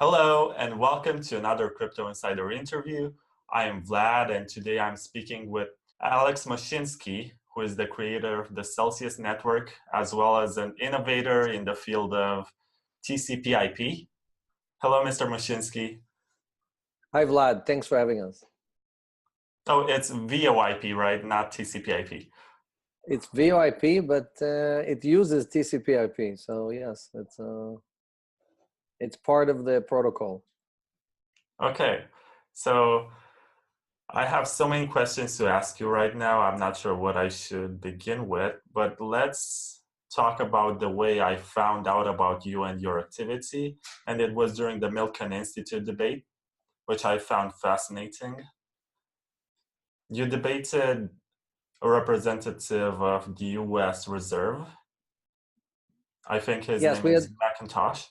Hello and welcome to another Crypto Insider interview. I am Vlad and today I'm speaking with Alex Mashinsky, who is the creator of the Celsius network, as well as an innovator in the field of TCP/IP. Hello, Mr. Mashinsky. Hi, Vlad. Thanks for having us. Oh, it's VoIP, right? Not TCP/IP. It's VoIP, but it uses TCP/IP. So yes, it's part of the protocol. Okay, so I have so many questions to ask you right now. I'm not sure what I should begin with, but let's talk about the way I found out about you and your activity. And it was during the Milken Institute debate, which I found fascinating. You debated a representative of the US Reserve. I think his name is McIntosh.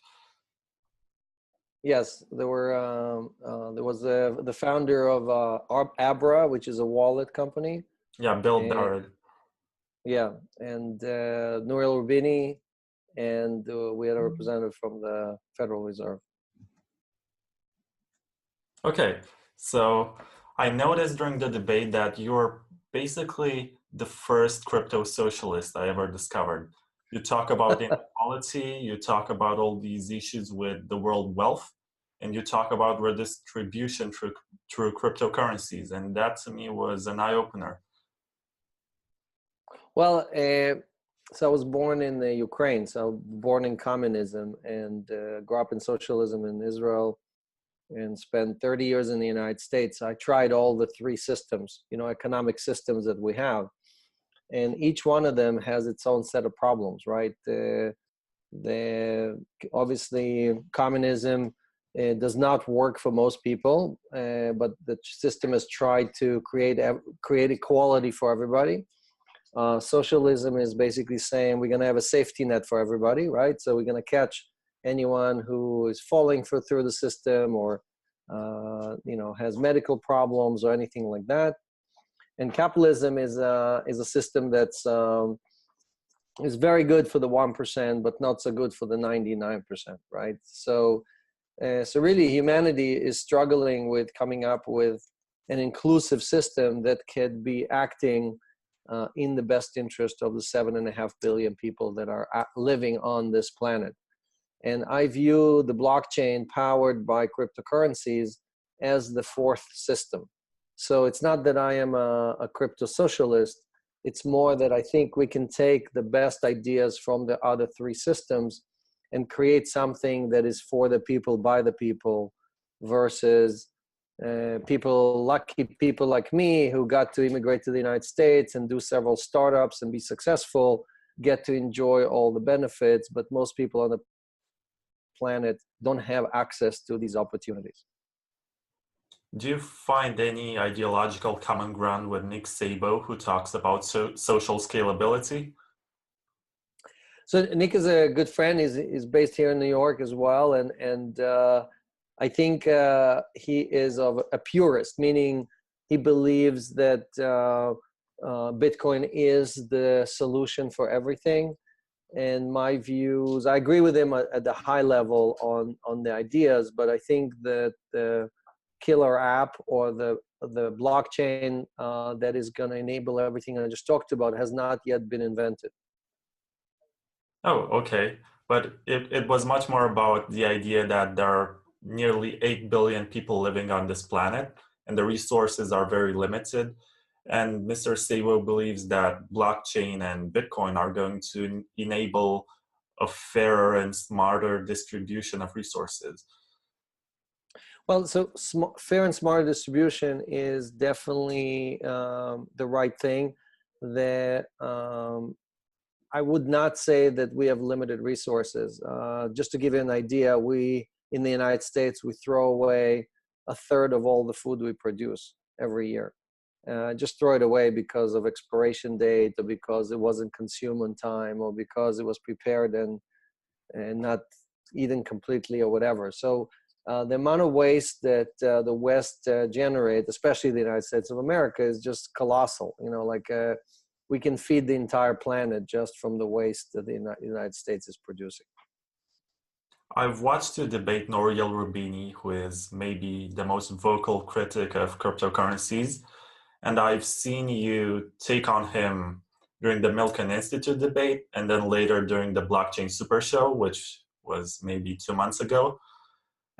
Yes, there was the founder of Abra, which is a wallet company. Yeah, Bill Barrett. Yeah, and Nouriel Roubini, and we had a representative from the Federal Reserve. Okay, so I noticed during the debate that you're basically the first crypto socialist I ever discovered. You talk about inequality, you talk about all these issues with the world wealth, and you talk about redistribution through cryptocurrencies. And that to me was an eye-opener. Well, so I was born in Ukraine, so born in communism and grew up in socialism in Israel and spent 30 years in the United States. I tried all the three systems, economic systems that we have. And each one of them has its own set of problems, right? Obviously, communism does not work for most people, but the system has tried to create equality for everybody. Socialism is basically saying we're going to have a safety net for everybody, right? So we're going to catch anyone who is falling through the system or has medical problems or anything like that. And capitalism is a system that's is very good for the 1%, but not so good for the 99%, right? So really, humanity is struggling with coming up with an inclusive system that can be acting in the best interest of the 7.5 billion people that are living on this planet. And I view the blockchain powered by cryptocurrencies as the fourth system. So it's not that I am a crypto socialist. It's more that I think we can take the best ideas from the other three systems and create something that is for the people, by the people, versus lucky people like me who got to immigrate to the United States and do several startups and be successful, get to enjoy all the benefits, but most people on the planet don't have access to these opportunities. Do you find any ideological common ground with Nick Szabo, who talks about social scalability? So Nick is a good friend. He's based here in New York as well, and I think he is of a purist, meaning he believes that Bitcoin is the solution for everything. And my views, I agree with him at the high level on the ideas, but I think that the killer app or the blockchain that is going to enable everything I just talked about has not yet been invented. Oh, okay. But it was much more about the idea that there are nearly 8 billion people living on this planet and the resources are very limited. And Mr. Szabo believes that blockchain and Bitcoin are going to enable a fairer and smarter distribution of resources. Well, so fair and smart distribution is definitely the right thing. I would not say that we have limited resources. Just to give you an idea, in the United States, we throw away 1/3 of all the food we produce every year. Just throw it away because of expiration date, or because it wasn't consumed on time, or because it was prepared and not eaten completely, or whatever. So the amount of waste that the West generate, especially the United States of America, is just colossal. We can feed the entire planet just from the waste that the United States is producing. I've watched you debate Nouriel Roubini, who is maybe the most vocal critic of cryptocurrencies, and I've seen you take on him during the Milken Institute debate, and then later during the Blockchain Super Show, which was maybe 2 months ago.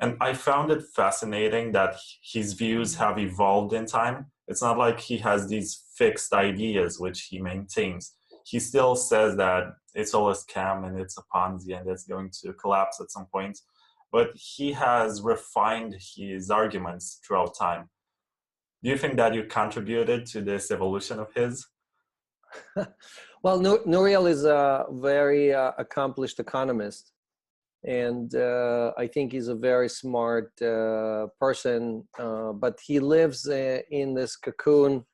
And I found it fascinating that his views have evolved in time. It's not like he has these fixed ideas which he maintains. He still says that it's all a scam and it's a Ponzi and it's going to collapse at some point. But he has refined his arguments throughout time. Do you think that you contributed to this evolution of his? Well, Nouriel is a very accomplished economist, and I think he's a very smart person, but he lives in this cocoon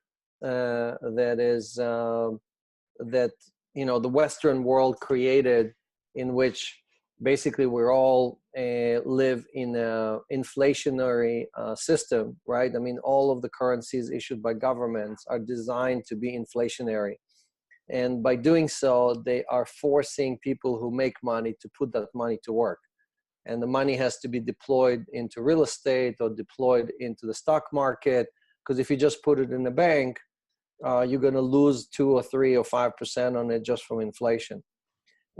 that is that the Western world created, in which basically we're all live in a inflationary system, right? I mean, all of the currencies issued by governments are designed to be inflationary. And by doing so, they are forcing people who make money to put that money to work. And the money has to be deployed into real estate or deployed into the stock market. Because if you just put it in the bank, you're going to lose 2 or 3 or 5% on it just from inflation.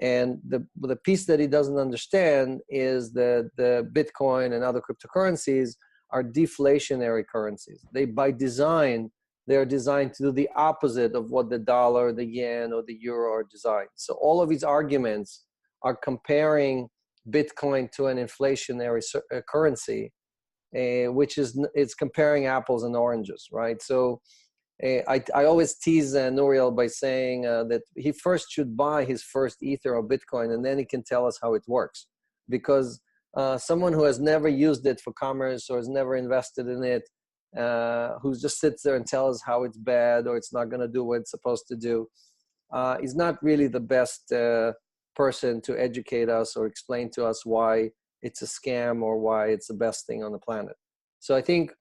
And the piece that he doesn't understand is that the Bitcoin and other cryptocurrencies are deflationary currencies. They, by design, they're designed to do the opposite of what the dollar, the yen, or the euro are designed. So all of his arguments are comparing Bitcoin to an inflationary currency, which is, it's comparing apples and oranges, right? So I always tease Nouriel by saying that he first should buy his first Ether or Bitcoin, and then he can tell us how it works. Because someone who has never used it for commerce or has never invested in it, who just sits there and tells us how it's bad or it's not going to do what it's supposed to do, is not really the best person to educate us or explain to us why it's a scam or why it's the best thing on the planet. So I think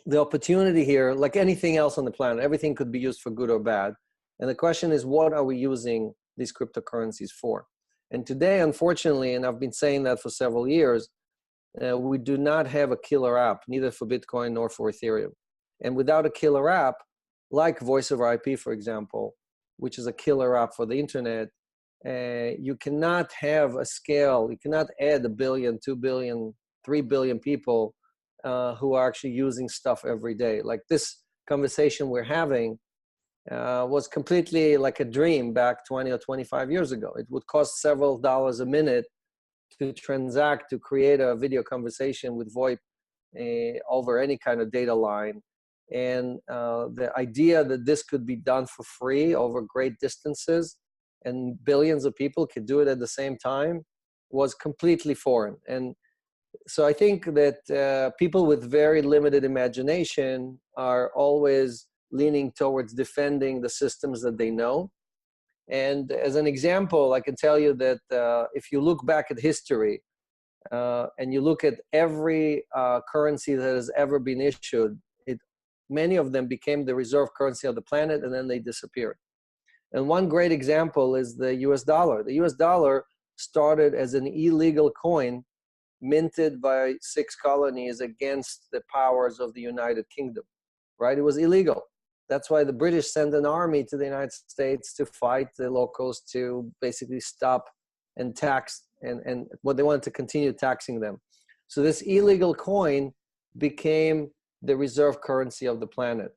the opportunity here, like anything else on the planet, everything could be used for good or bad. And the question is, what are we using these cryptocurrencies for? And today, unfortunately, and I've been saying that for several years, we do not have a killer app, neither for Bitcoin nor for Ethereum. And without a killer app, like Voice over IP, for example, which is a killer app for the internet, you cannot have a scale. You cannot add 1 billion, 2 billion, 3 billion people who are actually using stuff every day. Like this conversation we're having was completely like a dream back 20 or 25 years ago. It would cost several dollars a minute to transact, to create a video conversation with VoIP over any kind of data line. And the idea that this could be done for free over great distances and billions of people could do it at the same time was completely foreign. And so I think that people with very limited imagination are always leaning towards defending the systems that they know. And as an example, I can tell you that if you look back at history and you look at every currency that has ever been issued, many of them became the reserve currency of the planet and then they disappeared. And one great example is the US dollar. The US dollar started as an illegal coin minted by 6 colonies against the powers of the United Kingdom, right? It was illegal. That's why the British sent an army to the United States to fight the locals to basically stop and tax and what they wanted to continue taxing them. So this illegal coin became the reserve currency of the planet.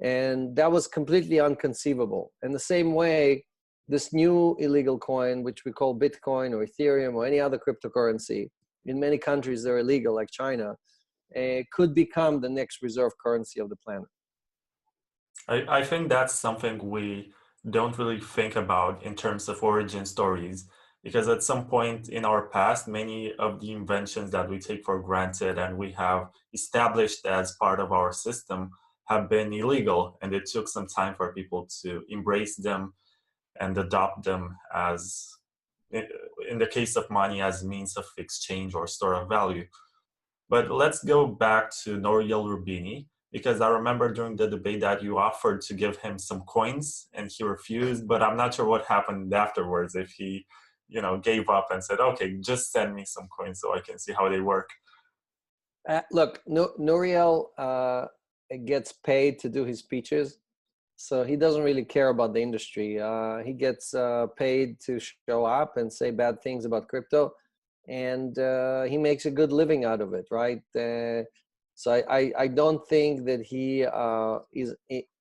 And that was completely unconceivable. And the same way, this new illegal coin, which we call Bitcoin or Ethereum or any other cryptocurrency, in many countries they're illegal, like China, could become the next reserve currency of the planet. I think that's something we don't really think about in terms of origin stories, because at some point in our past, many of the inventions that we take for granted and we have established as part of our system have been illegal, and it took some time for people to embrace them and adopt them as, in the case of money, as means of exchange or store of value. But let's go back to Nouriel Roubini, because I remember during the debate that you offered to give him some coins and he refused, but I'm not sure what happened afterwards, if he gave up and said, okay, just send me some coins so I can see how they work? Look, Nouriel gets paid to do his speeches, so he doesn't really care about the industry. He gets paid to show up and say bad things about crypto, and he makes a good living out of it, right? So I don't think that he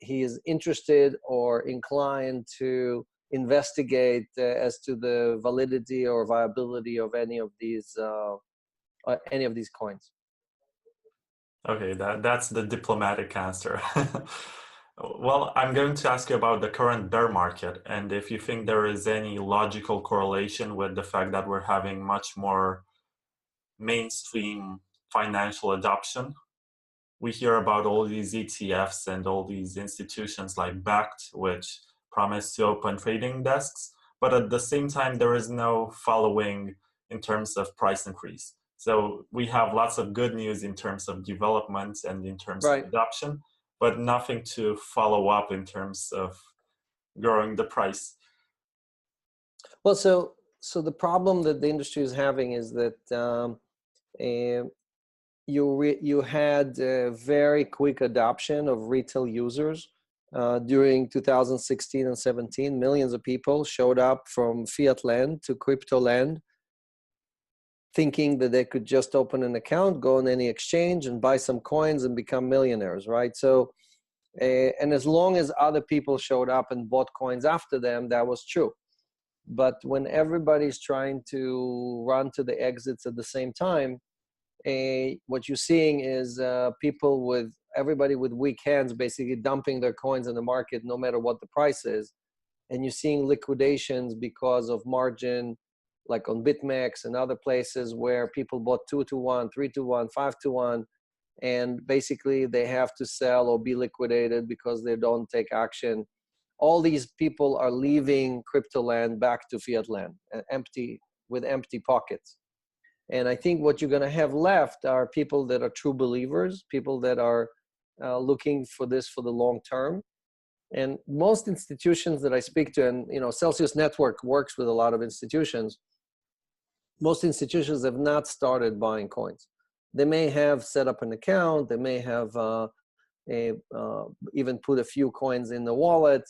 is interested or inclined to investigate as to the validity or viability of any of these coins. Okay, that's the diplomatic answer. Well, I'm going to ask you about the current bear market, and if you think there is any logical correlation with the fact that we're having much more mainstream financial adoption. We hear about all these ETFs and all these institutions like Backed, which promise to open trading desks, but at the same time, there is no following in terms of price increase. So we have lots of good news in terms of development and in terms of Right. adoption, but nothing to follow up in terms of growing the price. Well, so the problem that the industry is having is that you had a very quick adoption of retail users during 2016 and 17. Millions of people showed up from fiat land to crypto land, thinking that they could just open an account, go on any exchange, and buy some coins and become millionaires, right? So, and as long as other people showed up and bought coins after them, that was true. But when everybody's trying to run to the exits at the same time, what you're seeing is everybody with weak hands basically dumping their coins in the market no matter what the price is. And you're seeing liquidations because of margin, like on BitMEX and other places where people bought 2-to-1, 3-to-1, 5-to-1, and basically they have to sell or be liquidated because they don't take action. All these people are leaving crypto land back to fiat land, with empty pockets. And I think what you're going to have left are people that are true believers, people that are looking for this for the long term. And most institutions that I speak to, and Celsius Network works with a lot of institutions, most institutions have not started buying coins. They may have set up an account, they may have even put a few coins in the wallet,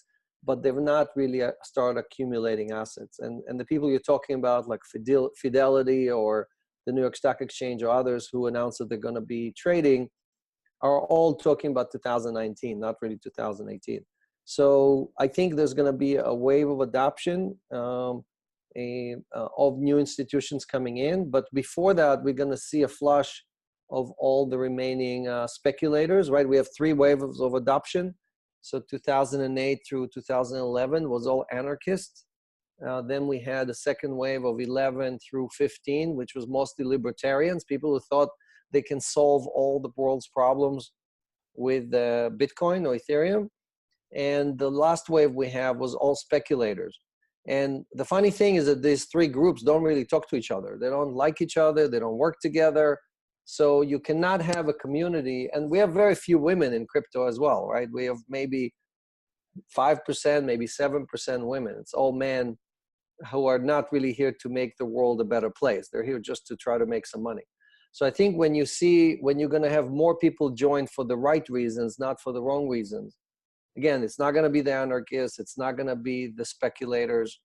but they've not really started accumulating assets. And the people you're talking about, like Fidelity or the New York Stock Exchange or others who announced that they're going to be trading, are all talking about 2019, not really 2018. So I think there's going to be a wave of adoption of new institutions coming in. But before that, we're going to see a flush of all the remaining speculators, right? We have 3 waves of adoption. So 2008 through 2011 was all anarchists. Then we had a second wave of 11 through 15, which was mostly libertarians, people who thought they can solve all the world's problems with Bitcoin or Ethereum. And the last wave we have was all speculators. And the funny thing is that these 3 groups don't really talk to each other. They don't like each other. They don't work together. So you cannot have a community. And we have very few women in crypto as well, right? We have maybe 5%, maybe 7% women. It's all men who are not really here to make the world a better place. They're here just to try to make some money. So I think when you're going to have more people join for the right reasons, not for the wrong reasons, again, it's not going to be the anarchists, it's not going to be the speculators,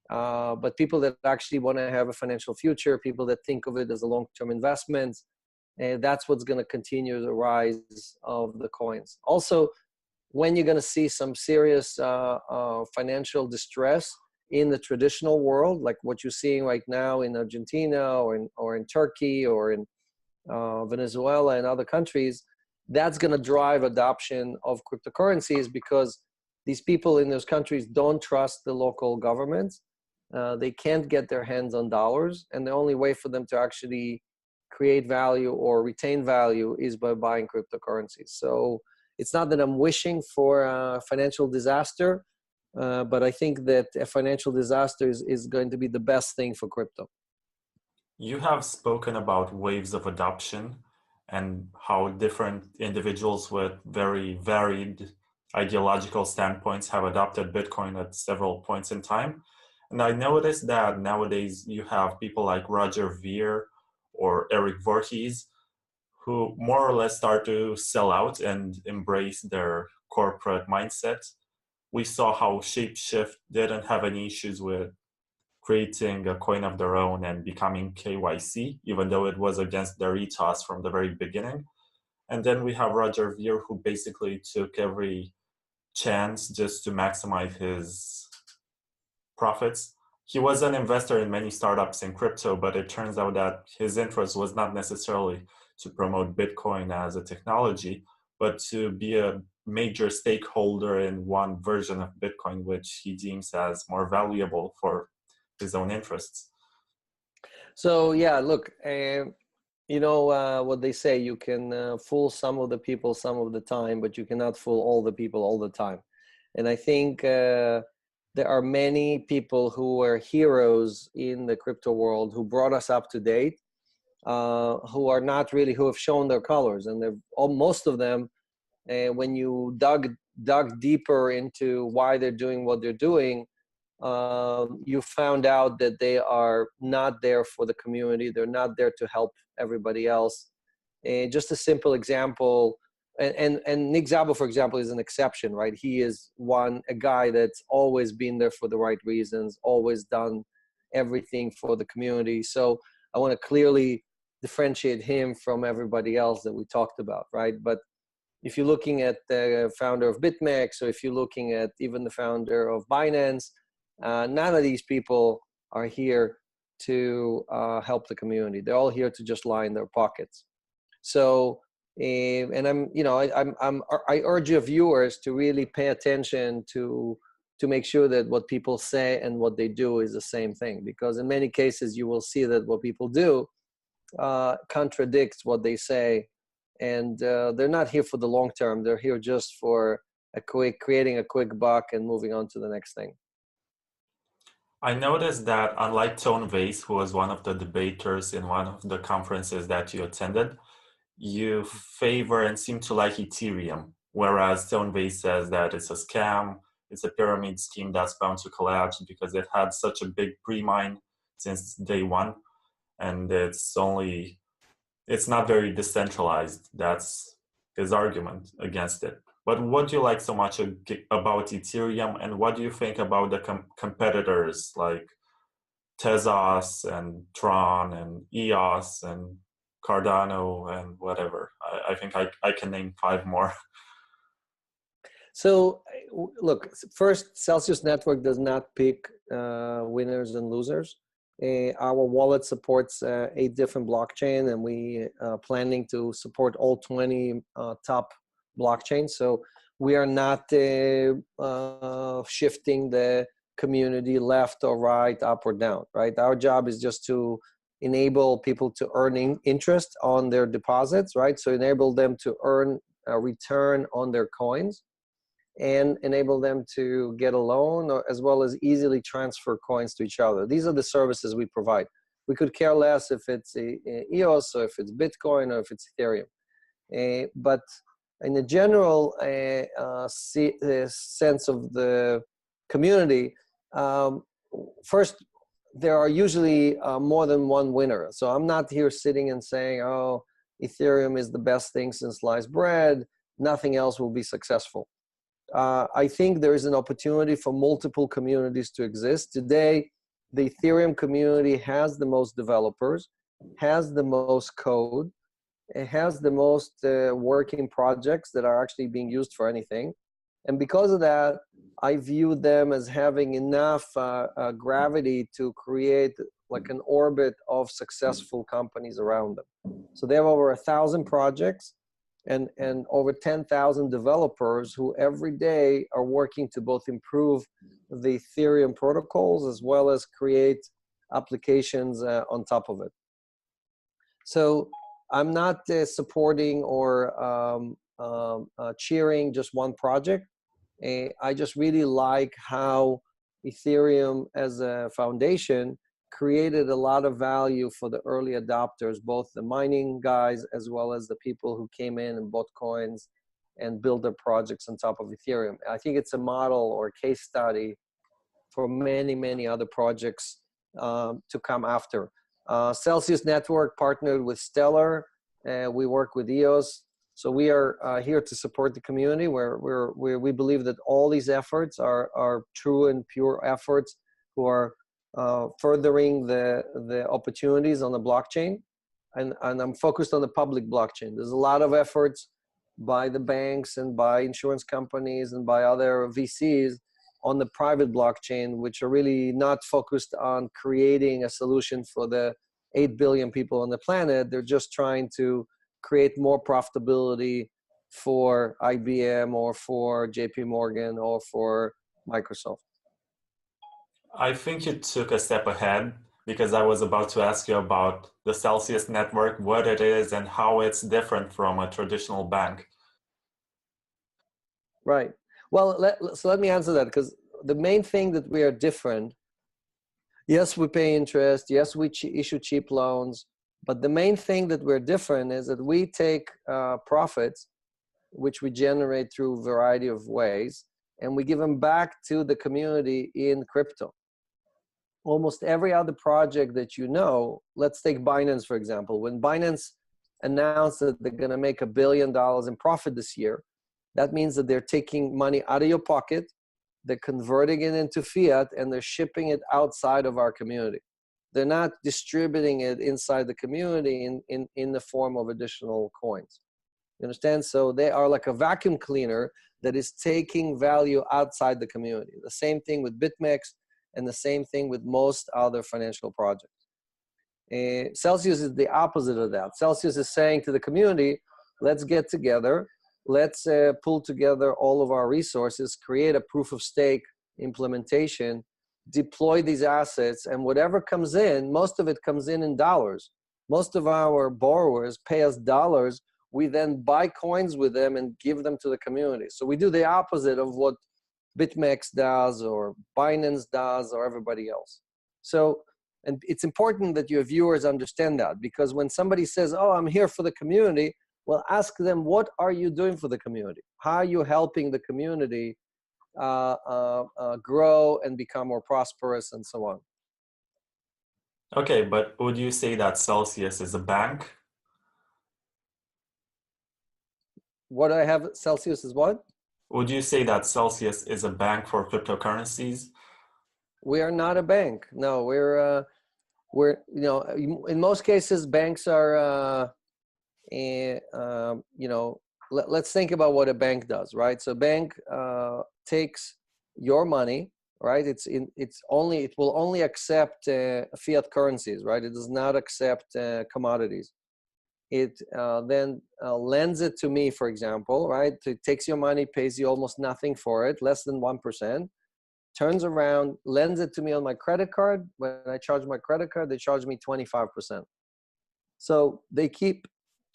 but people that actually want to have a financial future, people that think of it as a long-term investment, and that's what's going to continue the rise of the coins. Also, when you're going to see some serious financial distress in the traditional world, like what you're seeing right now in Argentina or in Turkey or in Venezuela and other countries, that's going to drive adoption of cryptocurrencies because these people in those countries don't trust the local governments. They can't get their hands on dollars, and the only way for them to actually create value or retain value is by buying cryptocurrencies. So it's not that I'm wishing for a financial disaster, but I think that a financial disaster is going to be the best thing for crypto. You have spoken about waves of adoption and how different individuals with very varied ideological standpoints have adopted Bitcoin at several points in time. And I noticed that nowadays you have people like Roger Ver or Eric Voorhees who more or less start to sell out and embrace their corporate mindset. We saw how Shapeshift didn't have any issues with creating a coin of their own and becoming KYC, even though it was against their ethos from the very beginning. And then we have Roger Ver, who basically took every chance just to maximize his profits. He was an investor in many startups in crypto, but it turns out that his interest was not necessarily to promote Bitcoin as a technology, but to be a major stakeholder in one version of Bitcoin, which he deems as more valuable for his own interests. So yeah, look, you know what they say, you can fool some of the people some of the time, but you cannot fool all the people all the time. And I think there are many people who were heroes in the crypto world who brought us up to date, who are not really, who have shown their colors. And most of them, when you dug deeper into why they're doing what they're doing, you found out that they are not there for the community. They're not there to help everybody else. Just a simple example, and Nick Szabo, for example, is an exception, right? He is a guy that's always been there for the right reasons, always done everything for the community. So I want to clearly differentiate him from everybody else that we talked about, right? But if you're looking at the founder of BitMEX, or if you're looking at even the founder of Binance, none of these people are here to help the community. They're all here to just line their pockets. So, and I urge your viewers to really pay attention to make sure that what people say and what they do is the same thing, because in many cases you will see that what people do contradicts what they say, and they're not here for the long term. They're here just for creating a quick buck and moving on to the next thing. I noticed that unlike Tone Vays, who was one of the debaters in one of the conferences that you attended, you favor and seem to like Ethereum, whereas Tone Vays says that it's a scam, it's a pyramid scheme that's bound to collapse because it had such a big pre-mine since day one, and it's not very decentralized. That's his argument against it. But what do you like so much about Ethereum, and what do you think about the competitors like Tezos and Tron and EOS and Cardano and whatever? I think I can name 5 more. So look, first, Celsius Network does not pick winners and losers. Our wallet supports 8 different blockchain, and we are planning to support all 20 top blockchains. So we are not shifting the community left or right, up or down, right? Our job is just to enable people to earn interest on their deposits, right? So enable them to earn a return on their coins, and enable them to get a loan, or as well as easily transfer coins to each other. These are the services we provide. We could care less if it's a EOS, or if it's Bitcoin, or if it's Ethereum. But in the general sense of the community, first, there are usually more than one winner. So I'm not here sitting and saying, oh, Ethereum is the best thing since sliced bread, nothing else will be successful. I think there is an opportunity for multiple communities to exist. Today, the Ethereum community has the most developers, has the most code, it has the most working projects that are actually being used for anything. And because of that, I view them as having enough gravity to create like an orbit of successful companies around them. So they have over 1,000 projects and over 10,000 developers who every day are working to both improve the Ethereum protocols as well as create applications on top of it. So I'm not supporting or cheering just one project. I just really like how Ethereum as a foundation created a lot of value for the early adopters, both the mining guys as well as the people who came in and bought coins and built their projects on top of Ethereum. I think it's a model or case study for many, many other projects to come after. Celsius Network partnered with Stellar. We work with EOS. So we are here to support the community where we believe that all these efforts are true and pure efforts who are furthering the opportunities on the blockchain. And I'm focused on the public blockchain. There's a lot of efforts by the banks and by insurance companies and by other VCs on the private blockchain, which are really not focused on creating a solution for the 8 billion people on the planet. They're just trying to create more profitability for IBM or for JP Morgan or for Microsoft. I think you took a step ahead because I was about to ask you about the Celsius network, what it is and how it's different from a traditional bank. Right. Well, so let me answer that, because the main thing that we are different, yes, we pay interest, yes, we issue cheap loans, but the main thing that we're different is that we take profits, which we generate through a variety of ways, and we give them back to the community in crypto. Almost every other project that you know, let's take Binance, for example. When Binance announced that they're going to make $1 billion in profit this year, that means that they're taking money out of your pocket, they're converting it into fiat, and they're shipping it outside of our community. They're not distributing it inside the community in the form of additional coins. You understand? So they are like a vacuum cleaner that is taking value outside the community. The same thing with BitMEX, and the same thing with most other financial projects. Celsius is the opposite of that. Celsius is saying to the community, let's get together, let's pull together all of our resources, create a proof of stake implementation, deploy these assets, and whatever comes in, most of it comes in dollars. Most of our borrowers pay us dollars. We then buy coins with them and give them to the community. So we do the opposite of what BitMEX does or Binance does or everybody else. So, and it's important that your viewers understand that, because when somebody says, oh, I'm here for the community, well, ask them, what are you doing for the community? How are you helping the community grow and become more prosperous and so on? Okay, but would you say that Celsius is a bank? What do I have? Celsius is what? Would you say that Celsius is a bank for cryptocurrencies? We are not a bank. No, we're you know, in most cases, banks are, you know, let's think about what a bank does, right? So a bank takes your money, right? It will only accept fiat currencies, right? It does not accept commodities. It then lends it to me, for example, right? It takes your money, pays you almost nothing for it, less than 1%, turns around, lends it to me on my credit card. When I charge my credit card, they charge me 25%. So they keep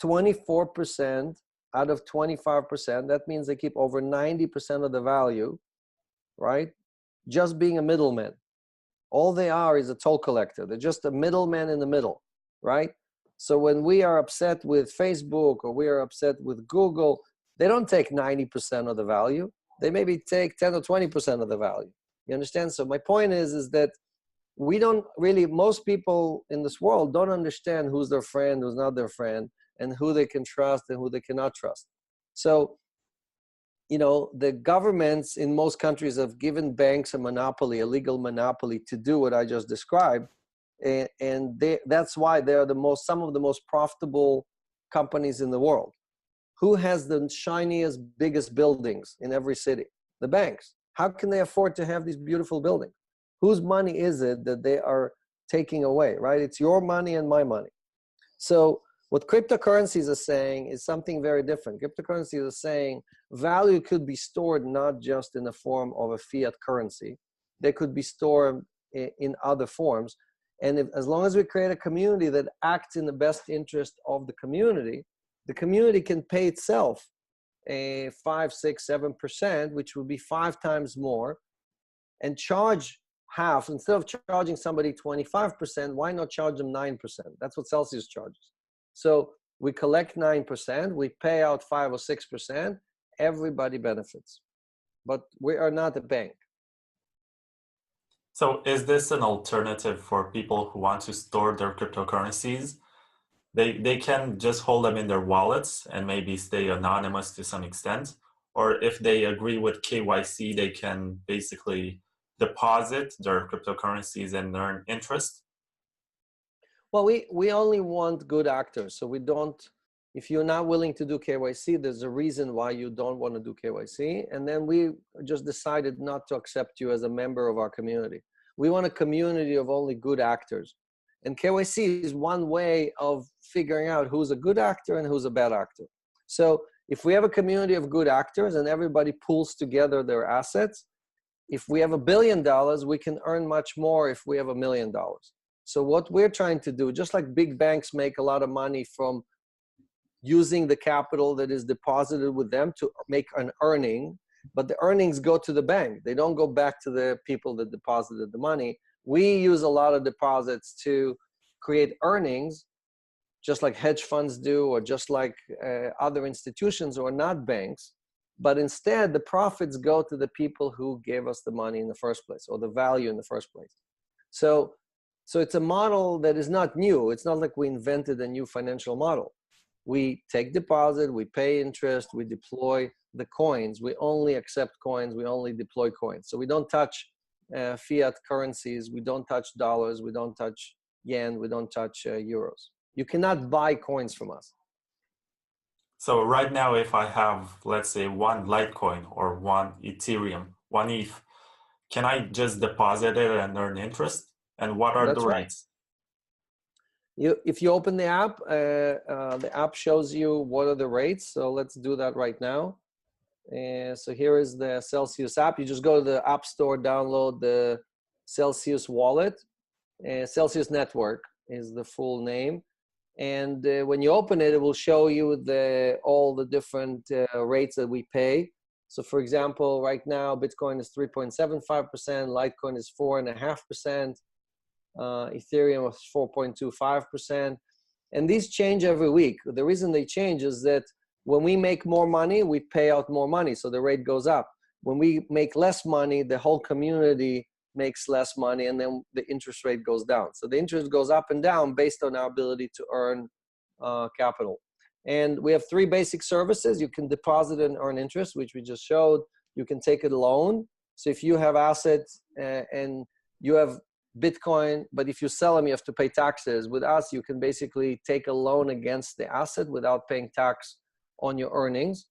24% out of 25%. That means they keep over 90% of the value, right? Just being a middleman. All they are is a toll collector. They're just a middleman in the middle, right? So when we are upset with Facebook or we are upset with Google, they don't take 90% of the value. They maybe take 10 or 20% of the value. You understand? So my point is that we don't really, most people in this world don't understand who's their friend, who's not their friend, and who they can trust and who they cannot trust. So, you know, the governments in most countries have given banks a monopoly, a legal monopoly to do what I just described. And that's why they're some of the most profitable companies in the world. Who has the shiniest, biggest buildings in every city? The banks. How can they afford to have these beautiful buildings? Whose money is it that they are taking away, right? It's your money and my money. So what cryptocurrencies are saying is something very different. Cryptocurrencies are saying value could be stored not just in the form of a fiat currency. They could be stored in other forms. And as long as we create a community that acts in the best interest of the community can pay itself 5, 6, 7%, which would be 5 times more, and charge half. Instead of charging somebody 25%, why not charge them 9%? That's what Celsius charges. So we collect 9%, we pay out 5 or 6%, everybody benefits. But we are not a bank. So is this an alternative for people who want to store their cryptocurrencies? They can just hold them in their wallets and maybe stay anonymous to some extent. Or if they agree with KYC, they can basically deposit their cryptocurrencies and earn interest. Well, we only want good actors. So we don't, if you're not willing to do KYC, there's a reason why you don't want to do KYC. And then we just decided not to accept you as a member of our community. We want a community of only good actors. And KYC is one way of figuring out who's a good actor and who's a bad actor. So if we have a community of good actors and everybody pools together their assets, if we have $1 billion, we can earn much more if we have $1 million. So what we're trying to do, just like big banks make a lot of money from using the capital that is deposited with them to make an earning, but the earnings go to the bank. They don't go back to the people that deposited the money. We use a lot of deposits to create earnings, just like hedge funds do, or just like other institutions who are not banks. But instead, the profits go to the people who gave us the money in the first place, or the value in the first place. So it's a model that is not new. It's not like we invented a new financial model. We take deposit, we pay interest, we deploy the coins. We only accept coins, we only deploy coins. So we don't touch fiat currencies, we don't touch dollars, we don't touch yen, we don't touch euros. You cannot buy coins from us. So right now, if I have, let's say, one Litecoin or one Ethereum, one ETH, can I just deposit it and earn interest? And what are the That's right. rates? If you open the app shows you what are the rates. So let's do that right now. So here is the Celsius app. You just go to the App Store, download the Celsius wallet. Celsius Network is the full name. And when you open it, it will show you all the different rates that we pay. So for example, right now, Bitcoin is 3.75%, Litecoin is 4.5%, Ethereum is 4.25%. And these change every week. The reason they change is that when we make more money, we pay out more money, so the rate goes up. When we make less money, the whole community makes less money, and then the interest rate goes down. So the interest goes up and down based on our ability to earn capital. And we have 3 basic services. You can deposit and earn interest, which we just showed. You can take a loan. So if you have assets and you have Bitcoin, but if you sell them, you have to pay taxes. With us, you can basically take a loan against the asset without paying tax on your earnings.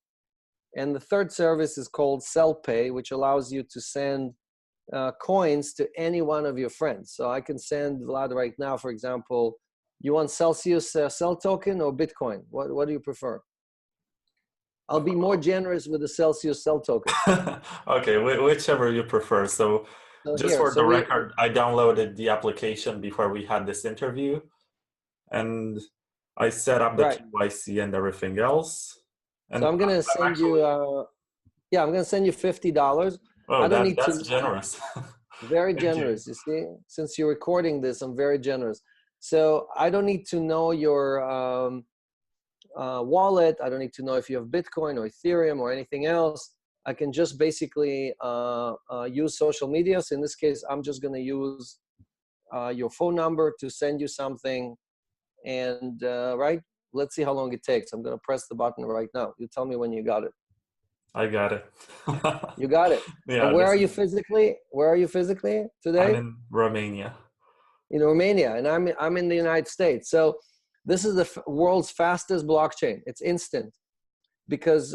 And the third service is called Sell Pay, which allows you to send coins to any one of your friends. So I can send Vlad right now, for example, you want Celsius Cell token or Bitcoin? What do you prefer? I'll be more generous with the Celsius Cell token. Okay, whichever you prefer. So just Here, for the record, I downloaded the application before we had this interview, and I set up the KYC and everything else. And so I'm gonna send you. I'm gonna send you $50. Oh, I don't need that's to. generous. Very generous. You see, since you're recording this, I'm very generous. So I don't need to know your wallet. I don't need to know if you have Bitcoin or Ethereum or anything else. I can just basically use social media. So in this case, I'm just going to use your phone number to send you something. And let's see how long it takes. I'm going to press the button right now. You tell me when you got it. I got it. You got it. Yeah. And where are you physically? Where are you physically today? I'm in Romania. In Romania, and I'm in the United States. So this is the world's fastest blockchain. It's instant, because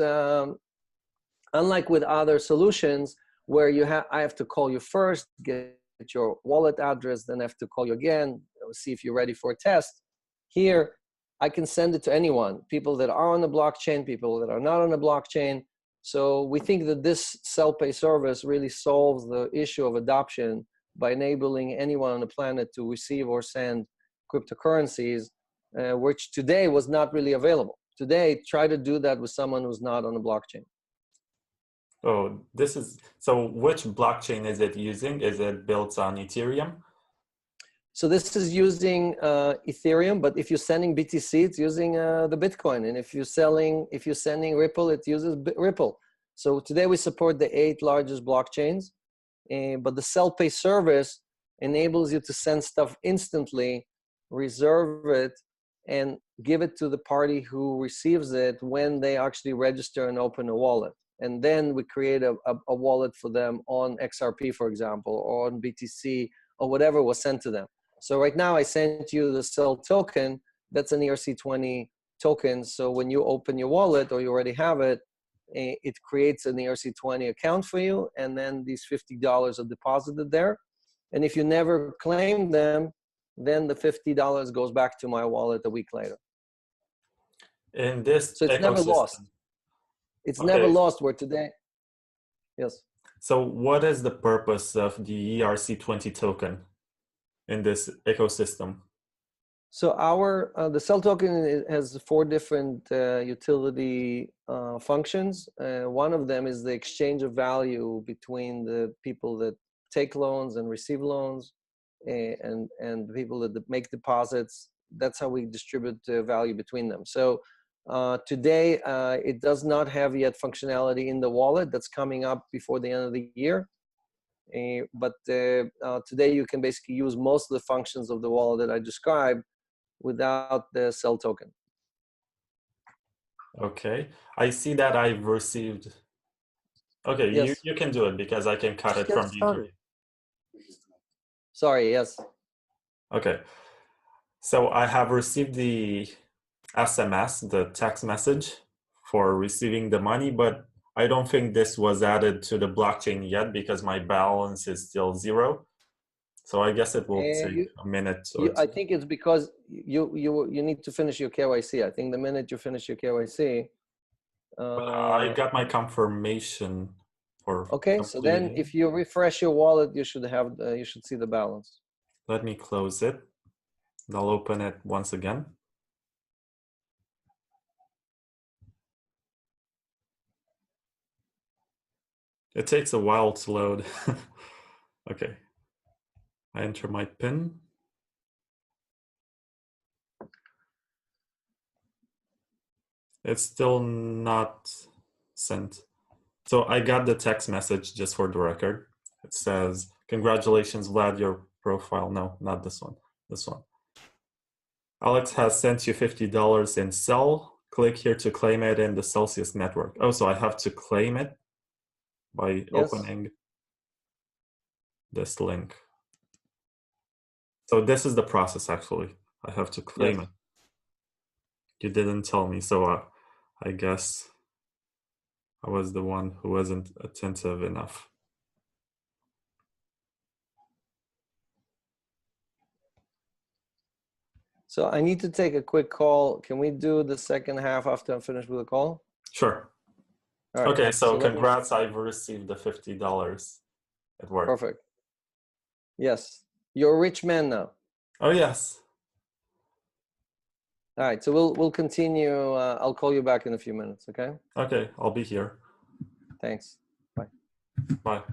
unlike with other solutions where I have to call you first, get your wallet address, then I have to call you again, see if you're ready for a test. Here, I can send it to anyone, people that are on the blockchain, people that are not on the blockchain. So we think that this self-pay service really solves the issue of adoption by enabling anyone on the planet to receive or send cryptocurrencies, which today was not really available. Today, try to do that with someone who's not on the blockchain. Oh, so which blockchain is it using? Is it built on Ethereum? So this is using Ethereum, but if you're sending BTC, it's using the Bitcoin. And if you're sending Ripple, it uses Ripple. So today we support the 8 largest blockchains. But the self-pay service enables you to send stuff instantly, reserve it, and give it to the party who receives it when they actually register and open a wallet. And then we create a wallet for them on XRP, for example, or on BTC, or whatever was sent to them. So right now I sent you the Cell token. That's an ERC20 token. So when you open your wallet, or you already have it, it creates an ERC20 account for you, and then these $50 are deposited there. And if you never claim them, then the $50 goes back to my wallet a week later. In this So it's never lost. ecosystem. It's never Okay. lost. Where today, yes. So what is the purpose of the ERC20 token in this ecosystem? So the Cell token has 4 different utility functions. One of them is the exchange of value between the people that take loans and receive loans, and the people that make deposits. That's how we distribute value between them. So today, it does not have yet functionality in the wallet. That's coming up before the end of the year. But today you can basically use most of the functions of the wallet that I described without the Cell token. Okay, I see that I've received. Okay, Yes. you can do it because I can cut it from the interview. Sorry, yes. Okay, so I have received the SMS, the text message for receiving the money, but I don't think this was added to the blockchain yet because my balance is still 0. So I guess it will take a minute or 2. I think it's because you need to finish your KYC. I think the minute you finish your KYC. I got my confirmation for okay, completing. so then if you refresh your wallet, you should have you should see the balance. Let me close it. I'll open it once again. It takes a while to load. Okay. I enter my PIN. It's still not sent. So I got the text message just for the record. It says, "Congratulations, Vlad, your profile." No, not this one. This one. Alex has sent you $50 in Cell. Click here to claim it in the Celsius network. Oh, so I have to claim it by opening this link. So this is the process, actually. I have to claim it. You didn't tell me, so I guess I was the one who wasn't attentive enough. So I need to take a quick call. Can we do the second half after I'm finished with the call? Sure. All right. Okay, so congrats, I've received the $50 at work. Perfect. Yes. You're a rich man now. Oh, yes. All right, so we'll continue. I'll call you back in a few minutes, okay? Okay, I'll be here. Thanks. Bye. Bye.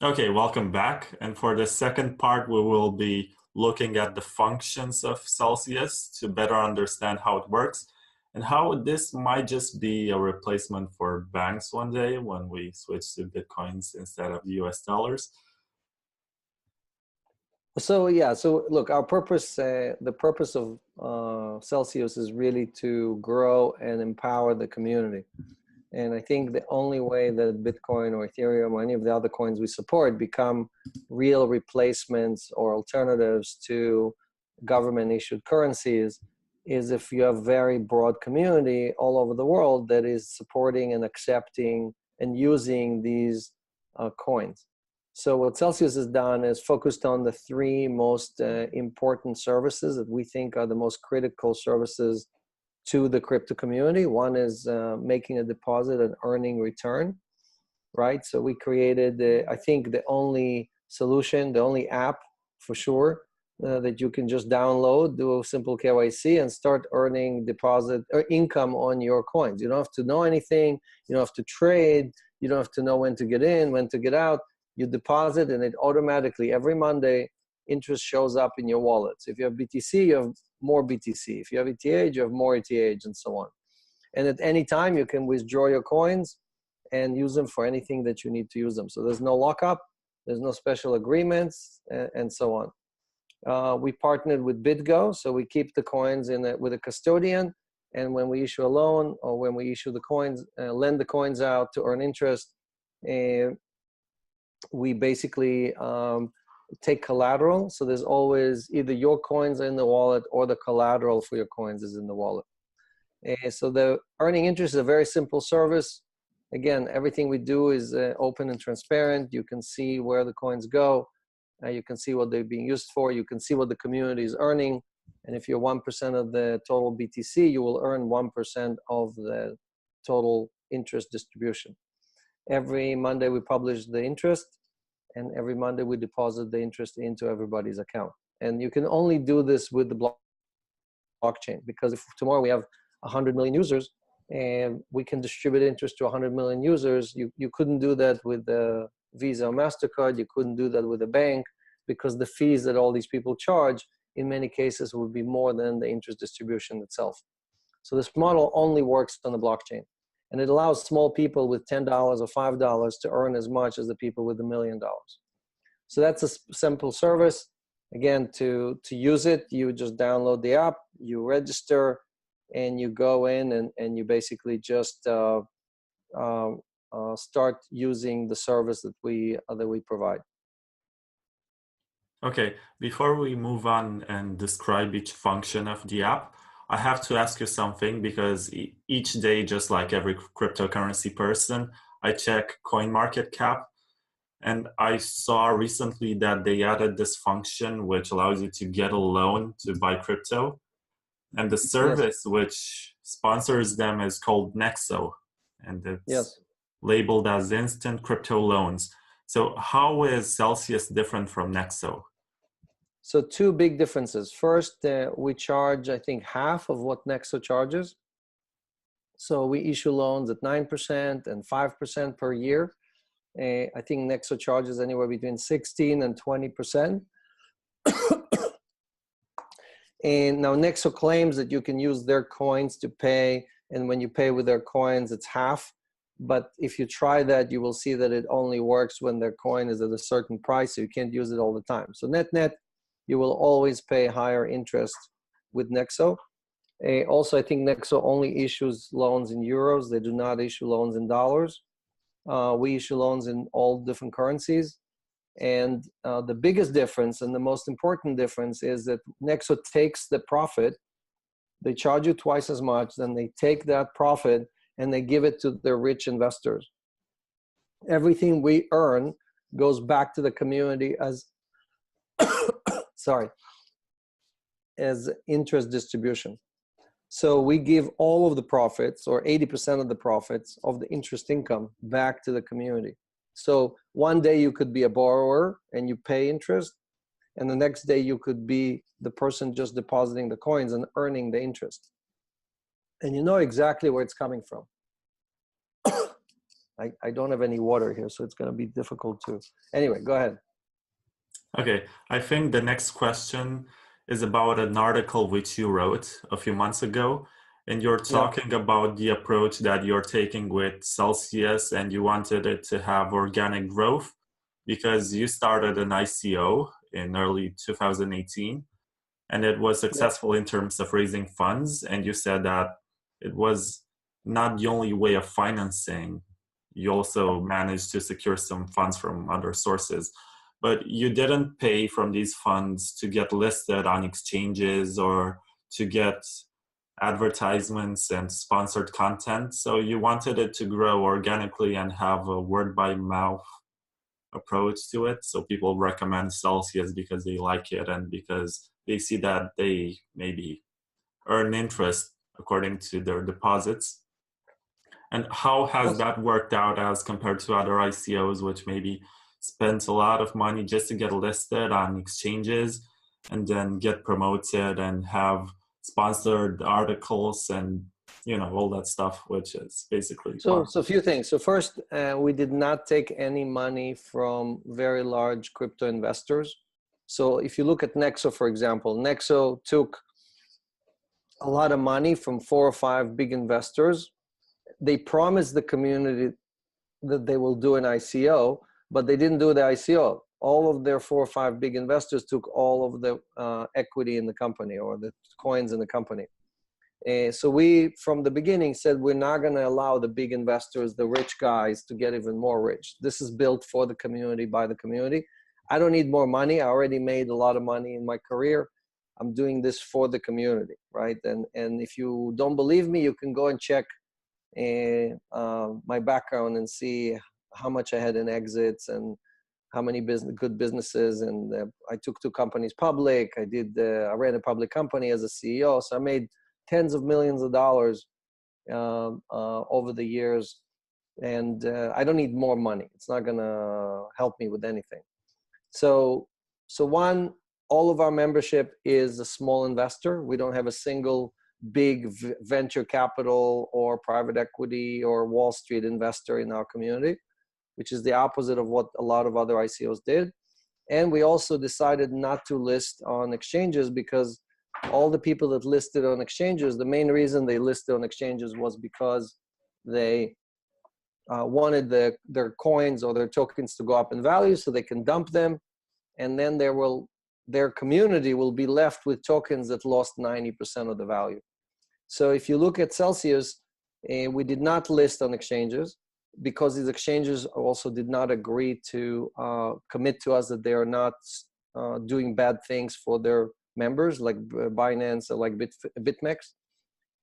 Okay, welcome back. And for the second part, we will be looking at the functions of Celsius to better understand how it works and how this might just be a replacement for banks one day when we switch to Bitcoins instead of US dollars. So yeah, so look, our purpose, the purpose of Celsius is really to grow and empower the community. And I think the only way that Bitcoin or Ethereum or any of the other coins we support become real replacements or alternatives to government issued currencies is if you have very broad community all over the world that is supporting and accepting and using these coins. So what Celsius has done is focused on the 3 most important services that we think are the most critical services to the crypto community. One is making a deposit and earning return, right? So we created, I think, the only solution, the only app for sure that you can just download, do a simple KYC, and start earning deposit or income on your coins. You don't have to know anything. You don't have to trade. You don't have to know when to get in, when to get out. You deposit, and it automatically, every Monday, interest shows up in your wallet. So if you have BTC, you have more BTC. If you have ETH, you have more ETH, and so on. And at any time, you can withdraw your coins and use them for anything that you need to use them. So there's no lockup, there's no special agreements, and so on. We partnered with BitGo, so we keep the coins with a custodian, and when we issue a loan or when we issue the coins, lend the coins out to earn interest, we basically take collateral. So there's always either your coins are in the wallet or the collateral for your coins is in the wallet. So the earning interest is a very simple service. Again, everything we do is open and transparent. You can see where the coins go. You can see what they're being used for. You can see what the community is earning. And if you're 1% of the total BTC, you will earn 1% of the total interest distribution. Every Monday we publish the interest, and every Monday we deposit the interest into everybody's account. And you can only do this with the blockchain, because if tomorrow we have 100 million users and we can distribute interest to 100 million users, you couldn't do that with the Visa or MasterCard, you couldn't do that with a bank, because the fees that all these people charge in many cases would be more than the interest distribution itself. So this model only works on the blockchain. And it allows small people with $10 or $5 to earn as much as the people with $1 million. So that's a simple service. Again, to use it, you just download the app, you register, and you go in and you basically just start using the service that we provide. Okay, before we move on and describe each function of the app, I have to ask you something, because each day, just like every cryptocurrency person, I check CoinMarketCap, and I saw recently that they added this function which allows you to get a loan to buy crypto. And the service which sponsors them is called Nexo, and it's labeled as instant crypto loans. So how is Celsius different from Nexo? So two big differences. First, we charge, I think, half of what Nexo charges. So we issue loans at 9% and 5% per year. I think Nexo charges anywhere between 16 and 20%. And now Nexo claims that you can use their coins to pay, and when you pay with their coins, it's half. But if you try that, you will see that it only works when their coin is at a certain price, so you can't use it all the time. So net, you will always pay higher interest with Nexo. Also, I think Nexo only issues loans in euros. They do not issue loans in dollars. We issue loans in all different currencies. And the biggest difference and the most important difference is that Nexo takes the profit. They charge you twice as much, then they take that profit and they give it to their rich investors. Everything we earn goes back to the community as as interest distribution. So we give all of the profits, or 80% of the profits of the interest income, back to the community. So one day you could be a borrower and you pay interest, and the next day you could be the person just depositing the coins and earning the interest. And you know exactly where it's coming from. I don't have any water here, so it's going to be difficult to. Anyway, go ahead. Okay, I think the next question is about an article which you wrote a few months ago, and you're talking about the approach that you're taking with Celsius, and you wanted it to have organic growth because you started an ICO in early 2018, and it was successful in terms of raising funds, and you said that it was not the only way of financing. You also managed to secure some funds from other sources. But you didn't pay from these funds to get listed on exchanges or to get advertisements and sponsored content. So you wanted it to grow organically and have a word by mouth approach to it. So people recommend Celsius because they like it and because they see that they maybe earn interest according to their deposits. And how has that worked out as compared to other ICOs, which maybe spent a lot of money just to get listed on exchanges and then get promoted and have sponsored articles and, you know, all that stuff, which is basically so a few things. So first, we did not take any money from very large crypto investors. So if you look at Nexo, for example, Nexo took a lot of money from 4 or 5 big investors. They promised the community that they will do an ICO, but they didn't do the ICO. All of their 4 or 5 big investors took all of the equity in the company or the coins in the company. So we, from the beginning, said we're not going to allow the big investors, the rich guys, to get even more rich. This is built for the community, by the community. I don't need more money. I already made a lot of money in my career. I'm doing this for the community, right? And if you don't believe me, you can go and check my background and see how much I had in exits and how many good businesses. And I took 2 companies public. I ran a public company as a CEO. So I made tens of millions of dollars over the years. And I don't need more money. It's not going to help me with anything. So one, all of our membership is a small investor. We don't have a single big venture capital or private equity or Wall Street investor in our community, which is the opposite of what a lot of other ICOs did. And we also decided not to list on exchanges because all the people that listed on exchanges, the main reason they listed on exchanges was because they wanted their coins or their tokens to go up in value so they can dump them. And then their community will be left with tokens that lost 90% of the value. So if you look at Celsius, we did not list on exchanges because these exchanges also did not agree to commit to us that they are not doing bad things for their members, like Binance or like BitMEX.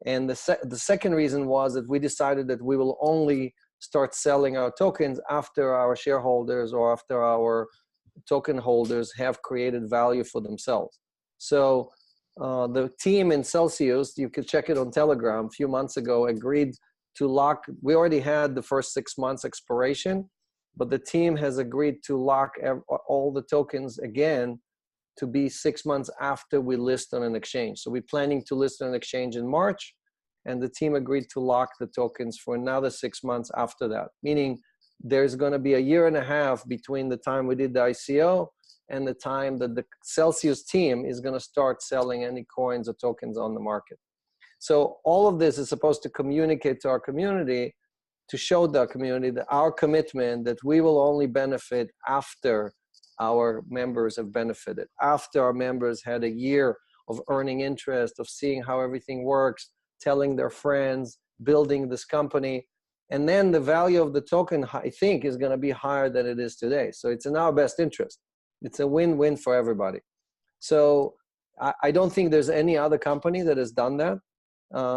And the second reason was that we decided that we will only start selling our tokens after our shareholders or after our token holders have created value for themselves. So the team in Celsius, you could check it on Telegram, a few months ago, agreed to lock. We already had the first 6 months expiration, but the team has agreed to lock all the tokens again to be 6 months after we list on an exchange. So we're planning to list on an exchange in March, and the team agreed to lock the tokens for another 6 months after that, meaning there's going to be a year and a half between the time we did the ICO and the time that the Celsius team is going to start selling any coins or tokens on the market. So all of this is supposed to communicate to our community, to show the community that our commitment that we will only benefit after our members have benefited, after our members had a year of earning interest, of seeing how everything works, telling their friends, building this company. And then the value of the token, I think, is going to be higher than it is today. So it's in our best interest. It's a win-win for everybody. So I don't think there's any other company that has done that.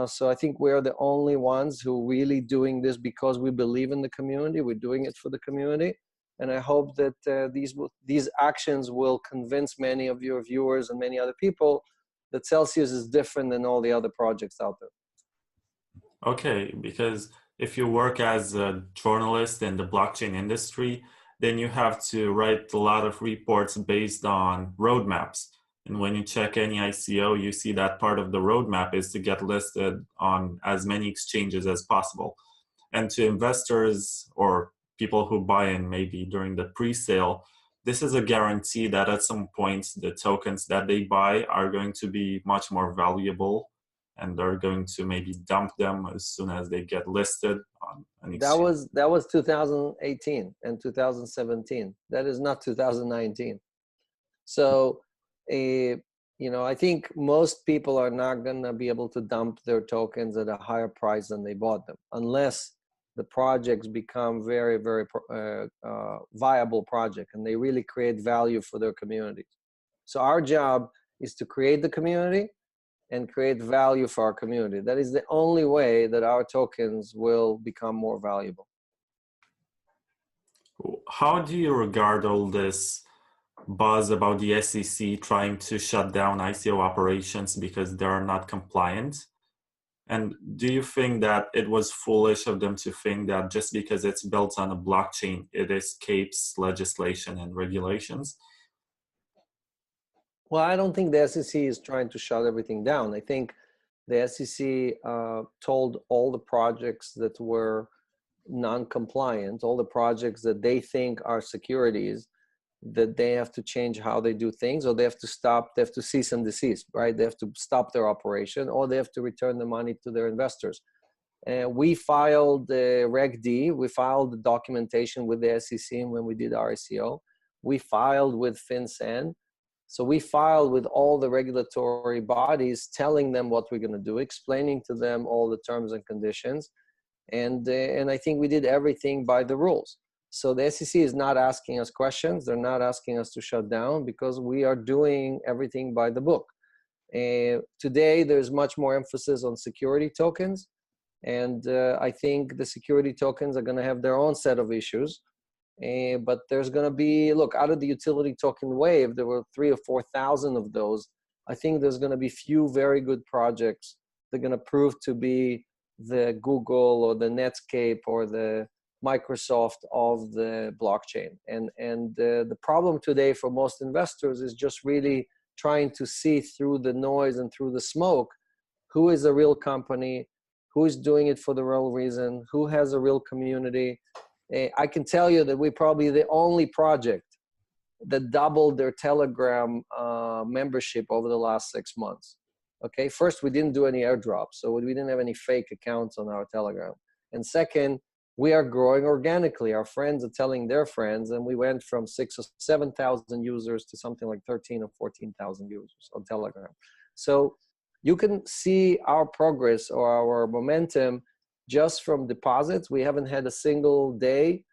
So I think we're the only ones who are really doing this because we believe in the community. We're doing it for the community. And I hope that these actions will convince many of your viewers and many other people that Celsius is different than all the other projects out there. Okay, because if you work as a journalist in the blockchain industry, then you have to write a lot of reports based on roadmaps. And when you check any ICO, you see that part of the roadmap is to get listed on as many exchanges as possible. And to investors or people who buy in maybe during the pre-sale, this is a guarantee that at some point the tokens that they buy are going to be much more valuable, and they're going to maybe dump them as soon as they get listed on an exchange. That was 2018 and 2017. That is not 2019. So, I think most people are not going to be able to dump their tokens at a higher price than they bought them, unless the projects become very, very viable project and they really create value for their communities. So our job is to create the community and create value for our community. That is the only way that our tokens will become more valuable. How do you regard all this buzz about the SEC trying to shut down ICO operations because they are not compliant? And do you think that it was foolish of them to think that just because it's built on a blockchain, it escapes legislation and regulations? Well, I don't think the SEC is trying to shut everything down. I think the SEC told all the projects that were non-compliant, all the projects that they think are securities, that they have to change how they do things, or they have to stop, they have to cease and desist, right? They have to stop their operation, or they have to return the money to their investors. We filed Reg D. We filed the documentation with the SEC when we did our ICO. We filed with FinCEN. So we filed with all the regulatory bodies, telling them what we're going to do, explaining to them all the terms and conditions. And I think we did everything by the rules. So the SEC is not asking us questions. They're not asking us to shut down because we are doing everything by the book. Today, there's much more emphasis on security tokens. And I think the security tokens are going to have their own set of issues. But there's going to be, look, out of the utility token wave, there were 3,000 or 4,000 of those. I think there's going to be few very good projects that are going to prove to be the Google or the Netscape or the Microsoft of the blockchain. And the problem today for most investors is just really trying to see through the noise and through the smoke, who is a real company, who is doing it for the real reason, who has a real community. I can tell you that we're probably the only project that doubled their Telegram membership over the last 6 months. Okay, first, we didn't do any airdrops, so we didn't have any fake accounts on our Telegram. And second, we are growing organically. Our friends are telling their friends, and we went from 6,000 or 7,000 users to something like 13,000 or 14,000 users on Telegram. So you can see our progress or our momentum just from deposits. We haven't had a single day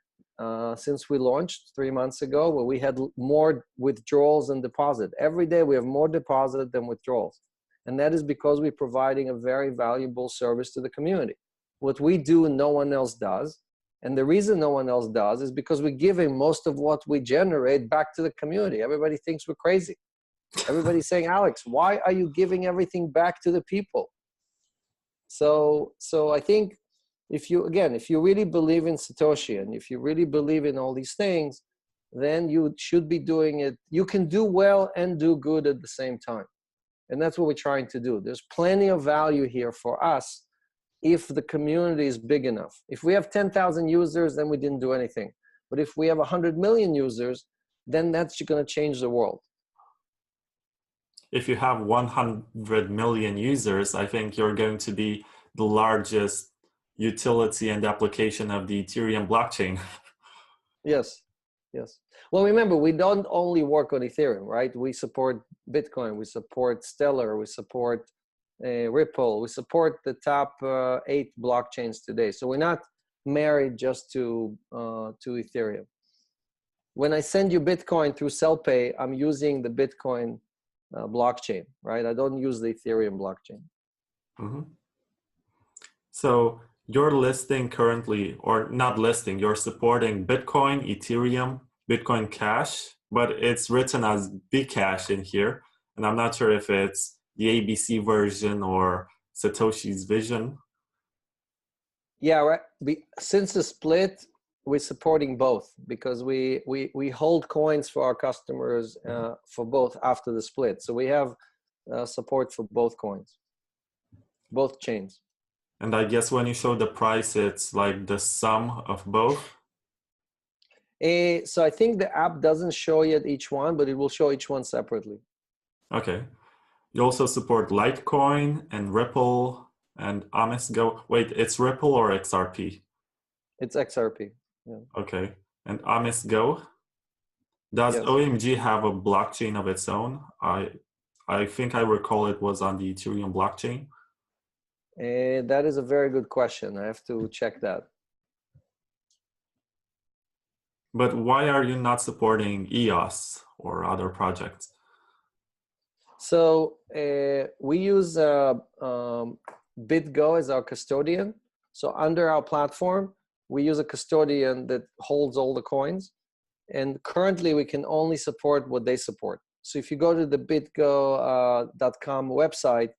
since we launched 3 months ago where we had more withdrawals than deposit. Every day we have more deposit than withdrawals. And that is because we're providing a very valuable service to the community. What we do, no one else does. And the reason no one else does is because we're giving most of what we generate back to the community. Everybody thinks we're crazy. Everybody's saying, Alex, why are you giving everything back to the people? So I think if you really believe in Satoshi and if you really believe in all these things, then you should be doing it. You can do well and do good at the same time. And that's what we're trying to do. There's plenty of value here for us if the community is big enough. If we have 10,000 users, then we didn't do anything. But if we have 100 million users, then that's going to change the world. If you have 100 million users, I think you're going to be the largest utility and application of the Ethereum blockchain. Yes. Well, remember, we don't only work on Ethereum, right? We support Bitcoin, we support Stellar, we support Ripple, we support the top 8 blockchains today. So we're not married just to Ethereum. When I send you Bitcoin through CellPay, I'm using the Bitcoin blockchain, right? I don't use the Ethereum blockchain. Mm-hmm. So you're listing currently, or not listing, you're supporting Bitcoin, Ethereum, Bitcoin Cash, but it's written as Bcash in here. And I'm not sure if it's the ABC version or Satoshi's vision. Yeah, right. Since the split, we're supporting both because we hold coins for our customers for both after the split. So we have support for both coins, both chains. And I guess when you show the price, it's like the sum of both. So I think the app doesn't show yet each one, but it will show each one separately. Okay. You also support Litecoin and Ripple and Amis Go. Wait, it's Ripple or XRP? It's XRP. Yeah. Okay. And Amis Go? Does Yes. OMG have a blockchain of its own? I think I recall it was on the Ethereum blockchain. That is a very good question. I have to check that. But why are you not supporting EOS or other projects? So we use BitGo as our custodian. So under our platform, we use a custodian that holds all the coins. And currently, we can only support what they support. So if you go to the bitgo.com website,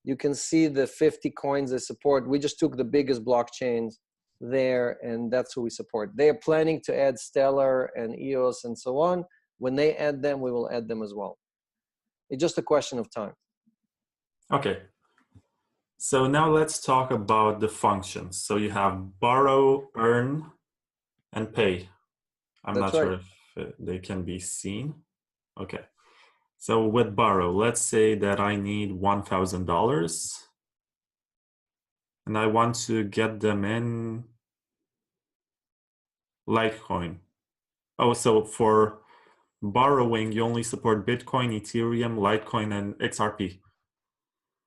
you can see the 50 coins they support. We just took the biggest blockchains there, and that's who we support. They are planning to add Stellar and EOS and so on. When they add them, we will add them as well. It's just a question of time. Okay. So now let's talk about the functions. So you have borrow, earn, and pay. I'm not sure if they can be seen. Okay. So with borrow, let's say that I need $1,000. and I want to get them in Litecoin. Oh, so for borrowing, you only support Bitcoin, Ethereum, Litecoin, and XRP,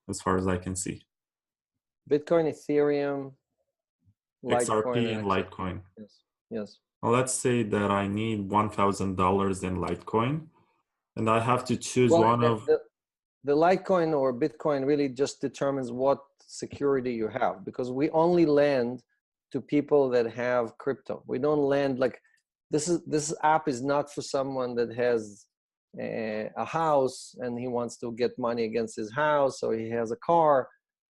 as far as I can see. Bitcoin, Ethereum, Litecoin, XRP and and XRP. Litecoin. Yes. Yes. Well, let's say that I need $1,000 in Litecoin, and I have to choose Well, one of. the Litecoin or Bitcoin really just determines what security you have, because we only lend to people that have crypto. We don't lend like this app is not for someone that has a house and he wants to get money against his house, or he has a car.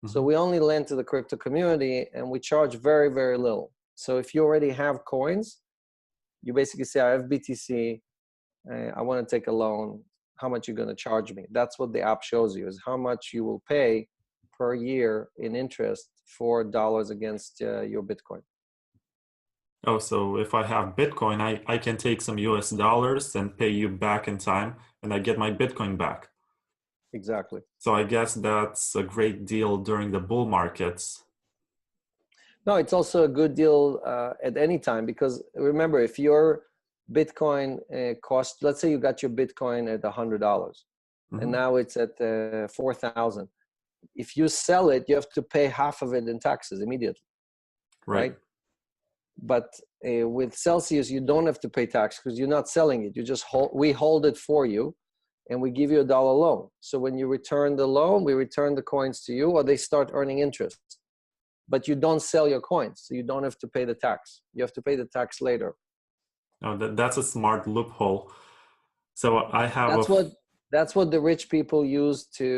So Mhm. we only lend to the crypto community, and we charge very, very little. So if you already have coins, you basically say, I have BTC, I want to take a loan. How much you're going to charge me? That's what the app shows you, is how much you will pay per year in interest for dollars against your Bitcoin. Oh, so if I have Bitcoin, I can take some US dollars and pay you back in time, and I get my Bitcoin back. Exactly. So I guess that's a great deal during the bull markets. No, it's also a good deal at any time, because remember, if your Bitcoin cost, let's say you got your Bitcoin at $100 and Mhm. now it's at 4,000. If you sell it, you have to pay half of it in taxes immediately, Right. right? But with Celsius, you don't have to pay tax because you're not selling it. You just we hold it for you, and we give you $1 loan. So when you return the loan, we return the coins to you, or they start earning interest. But you don't sell your coins, so you don't have to pay the tax. You have to pay the tax later. Oh, that's a smart loophole. So I have a. That's what that's what the rich people use to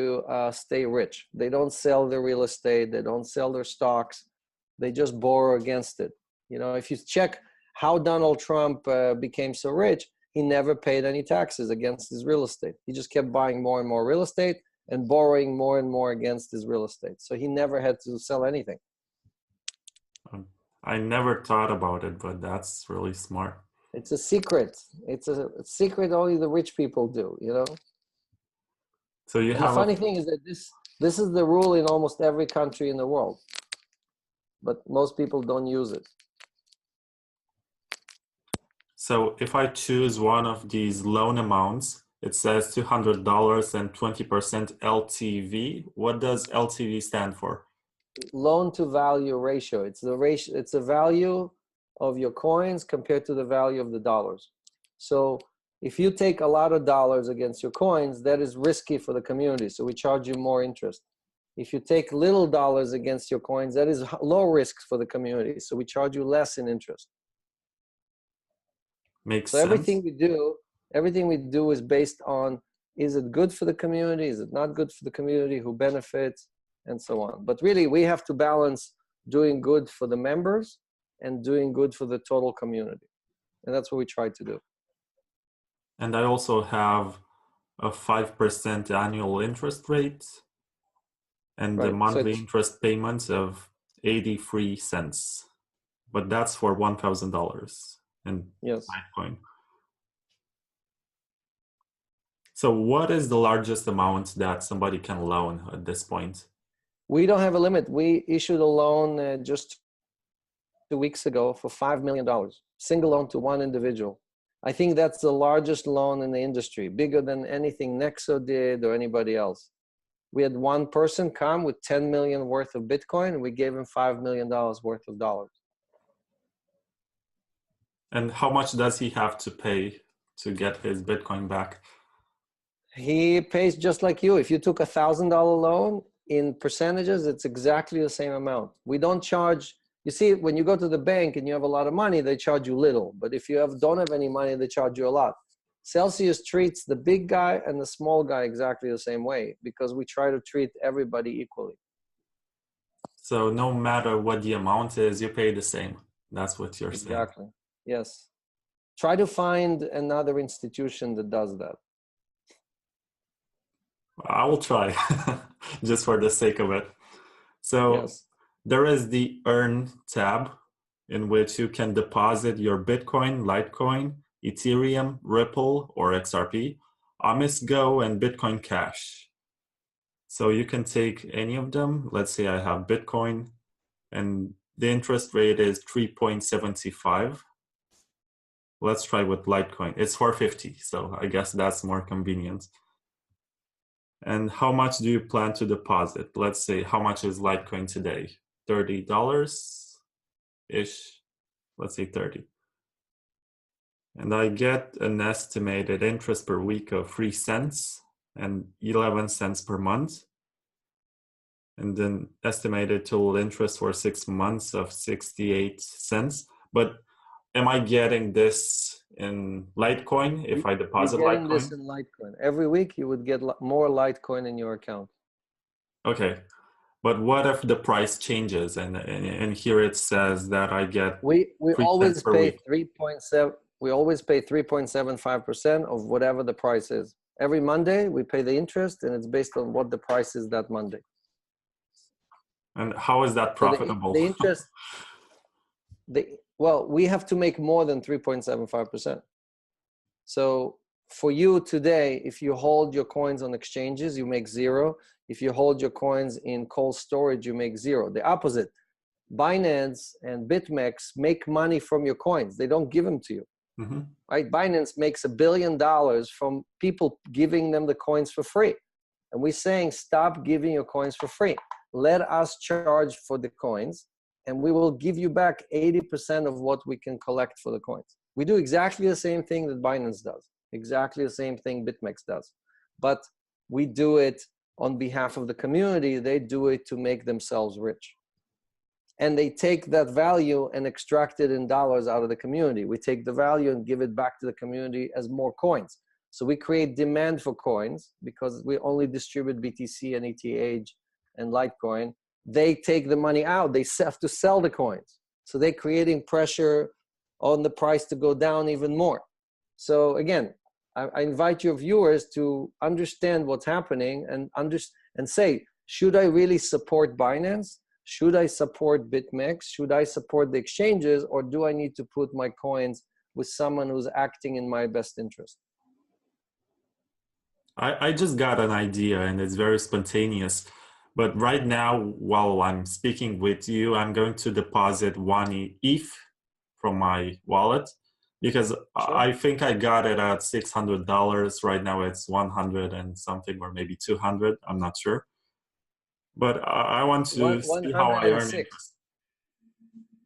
stay rich. They don't sell their real estate. They don't sell their stocks. They just borrow against it. You know, if you check how Donald Trump became so rich, he never paid any taxes against his real estate. He just kept buying more and more real estate and borrowing more and more against his real estate. So he never had to sell anything. I never thought about it, but that's really smart. It's a secret. It's a secret only the rich people do, you know? So you And the have a. funny thing is that this is the rule in almost every country in the world, but most people don't use it. So if I choose one of these loan amounts, it says $200 and 20% LTV. What does LTV stand for? Loan to value ratio. It's the ratio. It's the value of your coins compared to the value of the dollars. So if you take a lot of dollars against your coins, that is risky for the community. So we charge you more interest. If you take little dollars against your coins, that is low risk for the community. So we charge you less in interest. Makes So sense. everything we do is based on, is it good for the community? Is it not good for the community? Who benefits? And so on. But really, we have to balance doing good for the members and doing good for the total community. And that's what we try to do. And I also have a 5% annual interest rate and the Right. So monthly interest payments of 83 cents. But that's for $1,000 in yes, Bitcoin. So what is the largest amount that somebody can loan at this point? we don't have a limit. We issued a loan just 2 weeks ago for $5 million, single loan to one individual. I think that's the largest loan in the industry, bigger than anything Nexo did or anybody else. We had one person come with 10 million worth of Bitcoin, and we gave him $5 million worth of dollars. And how much does he have to pay to get his Bitcoin back? He pays just like you. If you took $1,000 loan in percentages, it's exactly the same amount. We don't charge. You see, when you go to the bank and you have a lot of money, they charge you little. But if you don't have any money, they charge you a lot. Celsius treats the big guy and the small guy exactly the same way, because we try to treat everybody equally. So no matter what the amount is, you pay the same. That's what you're saying. Exactly. Yes. Try to find another institution that does that. I will try just for the sake of it. So Yes. there is the Earn tab in which you can deposit your Bitcoin, Litecoin, Ethereum, Ripple, or XRP, Amis Go, and Bitcoin Cash. So you can take any of them. Let's say I have Bitcoin. and the interest rate is 3.75. Let's try with Litecoin. It's 450, so I guess that's more convenient. And how much do you plan to deposit? Let's say, how much is Litecoin today? $30-ish, let's say 30. And I get an estimated interest per week of 3 cents and 11 cents per month. And then estimated total interest for 6 months of 68 cents. But am I getting this in Litecoin if I deposit You're getting Litecoin? this in Litecoin. Every week you would get more Litecoin in your account. Okay. But what if the price changes and here it says that I get We 3 cents always per pay week? 3.7. We always pay 3.75% of whatever the price is. Every Monday we pay the interest, and it's based on what the price is that Monday. And how is that So profitable? the interest, well, we have to make more than 3.75%. So for you today, if you hold your coins on exchanges, you make zero. If you hold your coins in cold storage, you make zero. The opposite. Binance and BitMEX make money from your coins. They don't give them to you. Mm-hmm. Right? Binance makes $1 billion from people giving them the coins for free. And we're saying, stop giving your coins for free. Let us charge for the coins, and we will give you back 80% of what we can collect for the coins. We do exactly the same thing that Binance does, exactly the same thing BitMEX does. But we do it on behalf of the community. They do it to make themselves rich. And they take that value and extract it in dollars out of the community. We take the value and give it back to the community as more coins. So we create demand for coins because we only distribute BTC and ETH and Litecoin. They take the money out. They have to sell the coins. So they're creating pressure on the price to go down even more. So again, I invite your viewers to understand what's happening and say, should I really support Binance? Should I support BitMEX? Should I support the exchanges? Or do I need to put my coins with someone who's acting in my best interest? I just got an idea and it's very spontaneous. But right now, while I'm speaking with you, I'm going to deposit 1 ETH from my wallet because Sure. I think I got it at $600. Right now it's 100 and something, or maybe 200. I'm not sure. But I want to see how I earn 106. interest.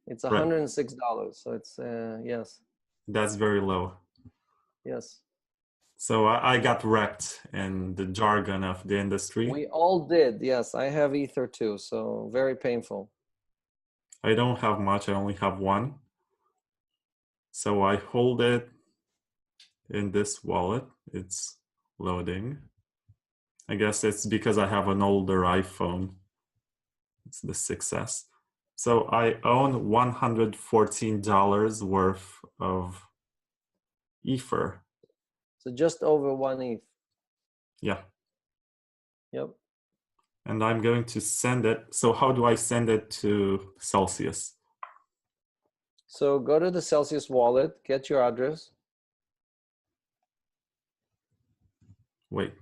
It's Right. $106. So it's, yes. That's very low. Yes. So I got wrecked in the jargon of the industry. We all did. Yes. I have Ether too. So very painful. I don't have much. I only have one. So I hold it in this wallet. It's loading. I guess it's because I have an older iPhone. It's the 6S. So I own $114 worth of Ether. So just over 1 ETH. Yeah. Yep. And I'm going to send it. So how do I send it to Celsius? So go to the Celsius wallet, get your address. Wait.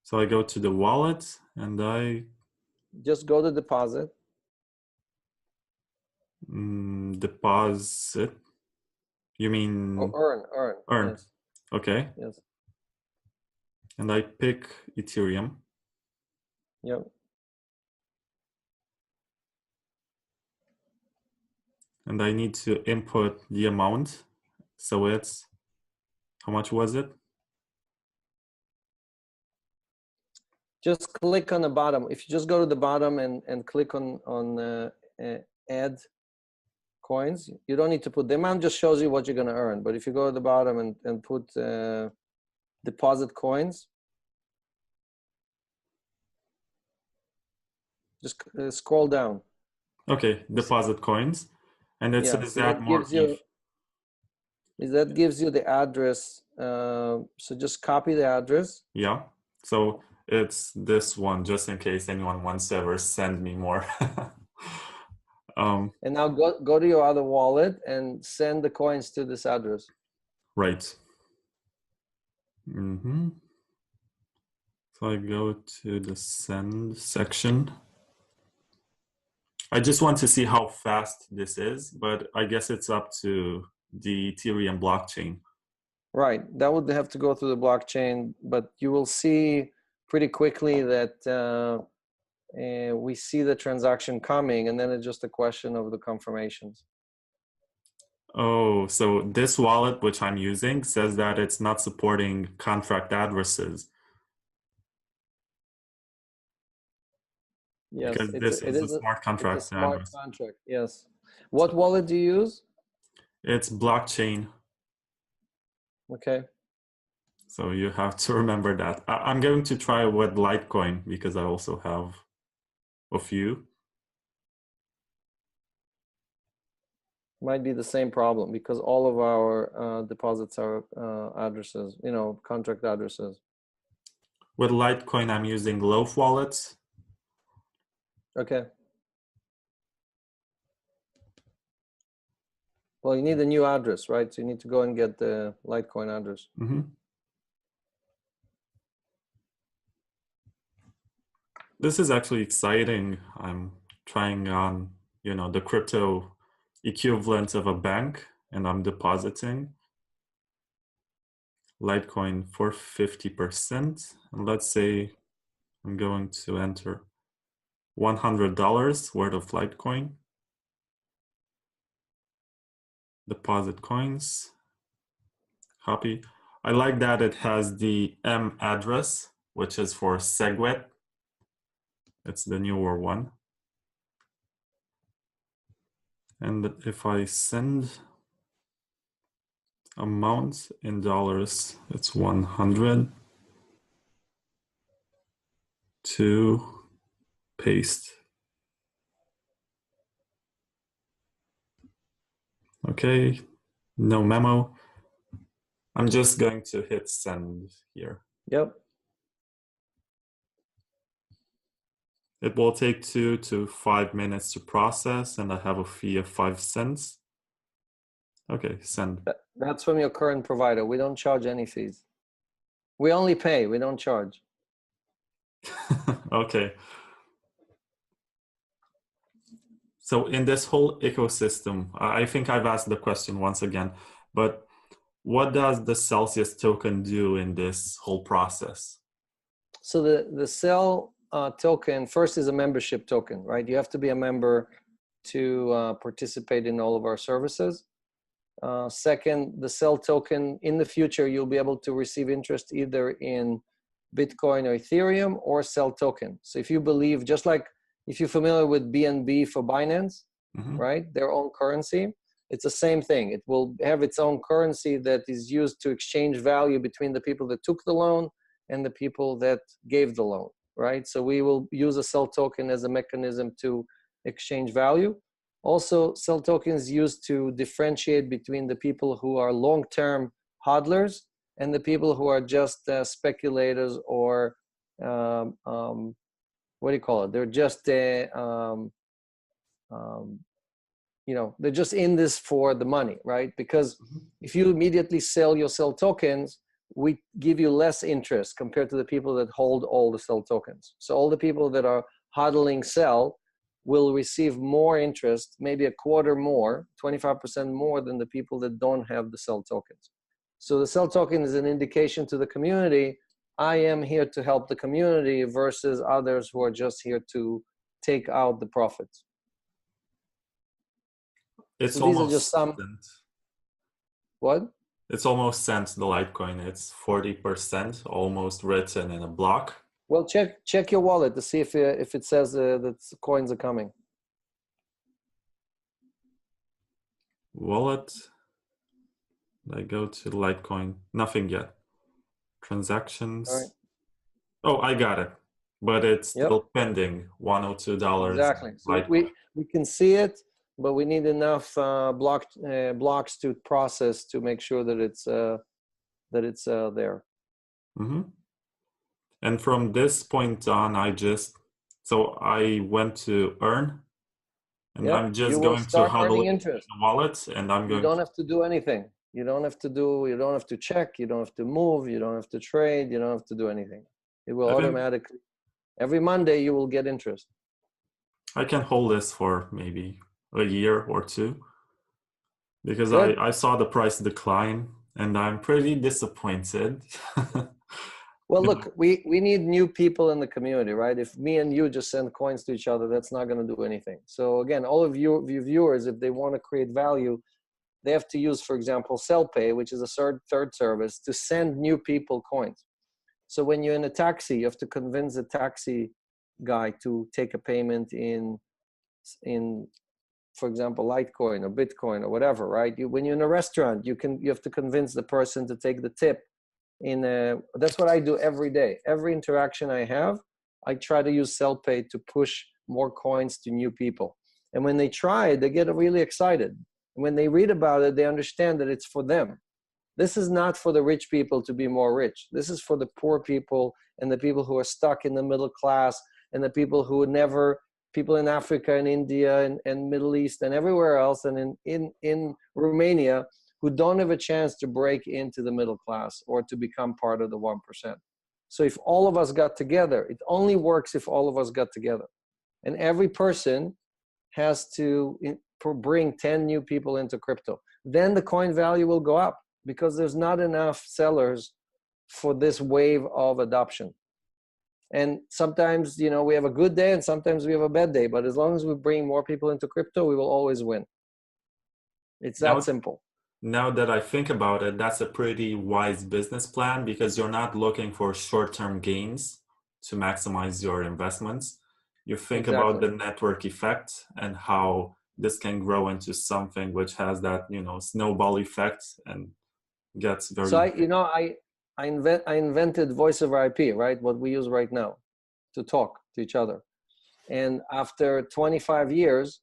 So I go to the wallet and I Just go to deposit. deposit. You mean Or earn. earn? Yes. Okay. Yes. And I pick Ethereum. Yep. And I need to input the amount. So it's, how much was it? Just click on the bottom. If you just go to the bottom and click on add coins, you don't need to put the amount, just shows you what you're going to earn. But if you go to the bottom and put deposit coins, just scroll down. Okay, deposit coins. And it Yeah, says so add more ETH. that gives you the address. So just copy the address. Yeah. So it's this one, just in case anyone wants to ever send me more. And now go to your other wallet and send the coins to this address. Right. So I go to the send section. I just want to see how fast this is, but I guess it's up to the Ethereum blockchain. Right. That would have to go through the blockchain, but you will see pretty quickly that we see the transaction coming, and then it's just a question of the confirmations. Oh, so this wallet, which I'm using, says that it's not supporting contract addresses Yes, because this it is a is smart it's a contract smart address. contract. Yes. What wallet do you use? It's blockchain, Okay. so you have to remember that. I'm going to try with Litecoin because I also have a few. Might be the same problem because all of our deposits are addresses, contract addresses. With Litecoin, I'm using Loaf wallets. Okay. Well, you need a new address, right? So you need to go and get the Litecoin address. Mm-hmm. This is actually exciting. I'm trying on, the crypto equivalent of a bank, and I'm depositing Litecoin for 50%. And let's say I'm going to enter $100 worth of Litecoin. Deposit coins, copy. I like that it has the M address, which is for SegWit. It's the newer one. And if I send amount in dollars, it's 100 to paste. Okay, no memo. I'm just going to hit send here. Yep. It will take 2 to 5 minutes to process, and I have a fee of 5 cents. Okay, send. That's from your current provider. We don't charge any fees. We only pay, we don't charge. Okay. So in this whole ecosystem, I think I've asked the question once again, but what does the Celsius token do in this whole process? So the Cell token first is a membership token, right? You have to be a member to participate in all of our services. Second, the Cell token, in the future, you'll be able to receive interest either in Bitcoin or Ethereum or Cell token. So if you believe, just like if you're familiar with BNB for Binance, right, their own currency, it's the same thing. It will have its own currency that is used to exchange value between the people that took the loan and the people that gave the loan, right? So we will use a Cell token as a mechanism to exchange value. Also, Cell tokens used to differentiate between the people who are long-term hodlers and the people who are just speculators or what do you call it? They're just they're just in this for the money, right? Because if you immediately sell your Cell tokens, we give you less interest compared to the people that hold all the Cell tokens. So all the people that are hodling Cell will receive more interest, maybe a quarter more, 25% more than the people that don't have the Cell tokens. So the Cell token is an indication to the community, I am here to help the community versus others who are just here to take out the profits. It's so these are just almost some. sent. What? It's almost sent the Litecoin. It's 40% almost written in a block. Well, check your wallet to see if it says that coins are coming. Wallet. I go to Litecoin. Nothing yet. Transactions. All right. Oh, I got it. But it's Yep. still pending $102. Exactly. So Litecoin. we can see it, but we need enough blocks to process to make sure that it's there. Mm-hmm. And from this point on, I went to earn, and Yep. I'm just You will going to start huddle earning it in interest. the wallet, and I'm You going don't to. have to do anything. You don't have to check, you don't have to move, you don't have to trade, you don't have to do anything. It will I think automatically, every Monday you will get interest. I can hold this for maybe a year or two because Good. I saw the price decline and I'm pretty disappointed. Well, You know, look, we need new people in the community, right? If me and you just send coins to each other, that's not going to do anything. So again, all of you viewers, if they want to create value, they have to use, for example, SellPay, which is a third service, to send new people coins. So when you're in a taxi, you have to convince the taxi guy to take a payment in for example, Litecoin or Bitcoin or whatever, right? When you're in a restaurant, you have to convince the person to take the tip. That's what I do every day. Every interaction I have, I try to use SellPay to push more coins to new people. And when they try it, they get really excited. And when they read about it, they understand that it's for them. This is not for the rich people to be more rich. This is for the poor people and the people who are stuck in the middle class and the people who would never, people in Africa and India and Middle East and everywhere else and in Romania who don't have a chance to break into the middle class or to become part of the 1%. So if all of us got together, it only works if all of us got together. And every person has to bring 10 new people into crypto. Then the coin value will go up because there's not enough sellers for this wave of adoption. And sometimes, you know, we have a good day and sometimes we have a bad day, but as long as we bring more people into crypto, we will always win. It's that now, simple. now that I think about it, that's a pretty wise business plan because you're not looking for short-term gains to maximize your investments. You think about Exactly. the network effect and how this can grow into something which has that, you know, snowball effect and gets So very big. I invented voice over IP, right? What we use right now to talk to each other. And after 25 years,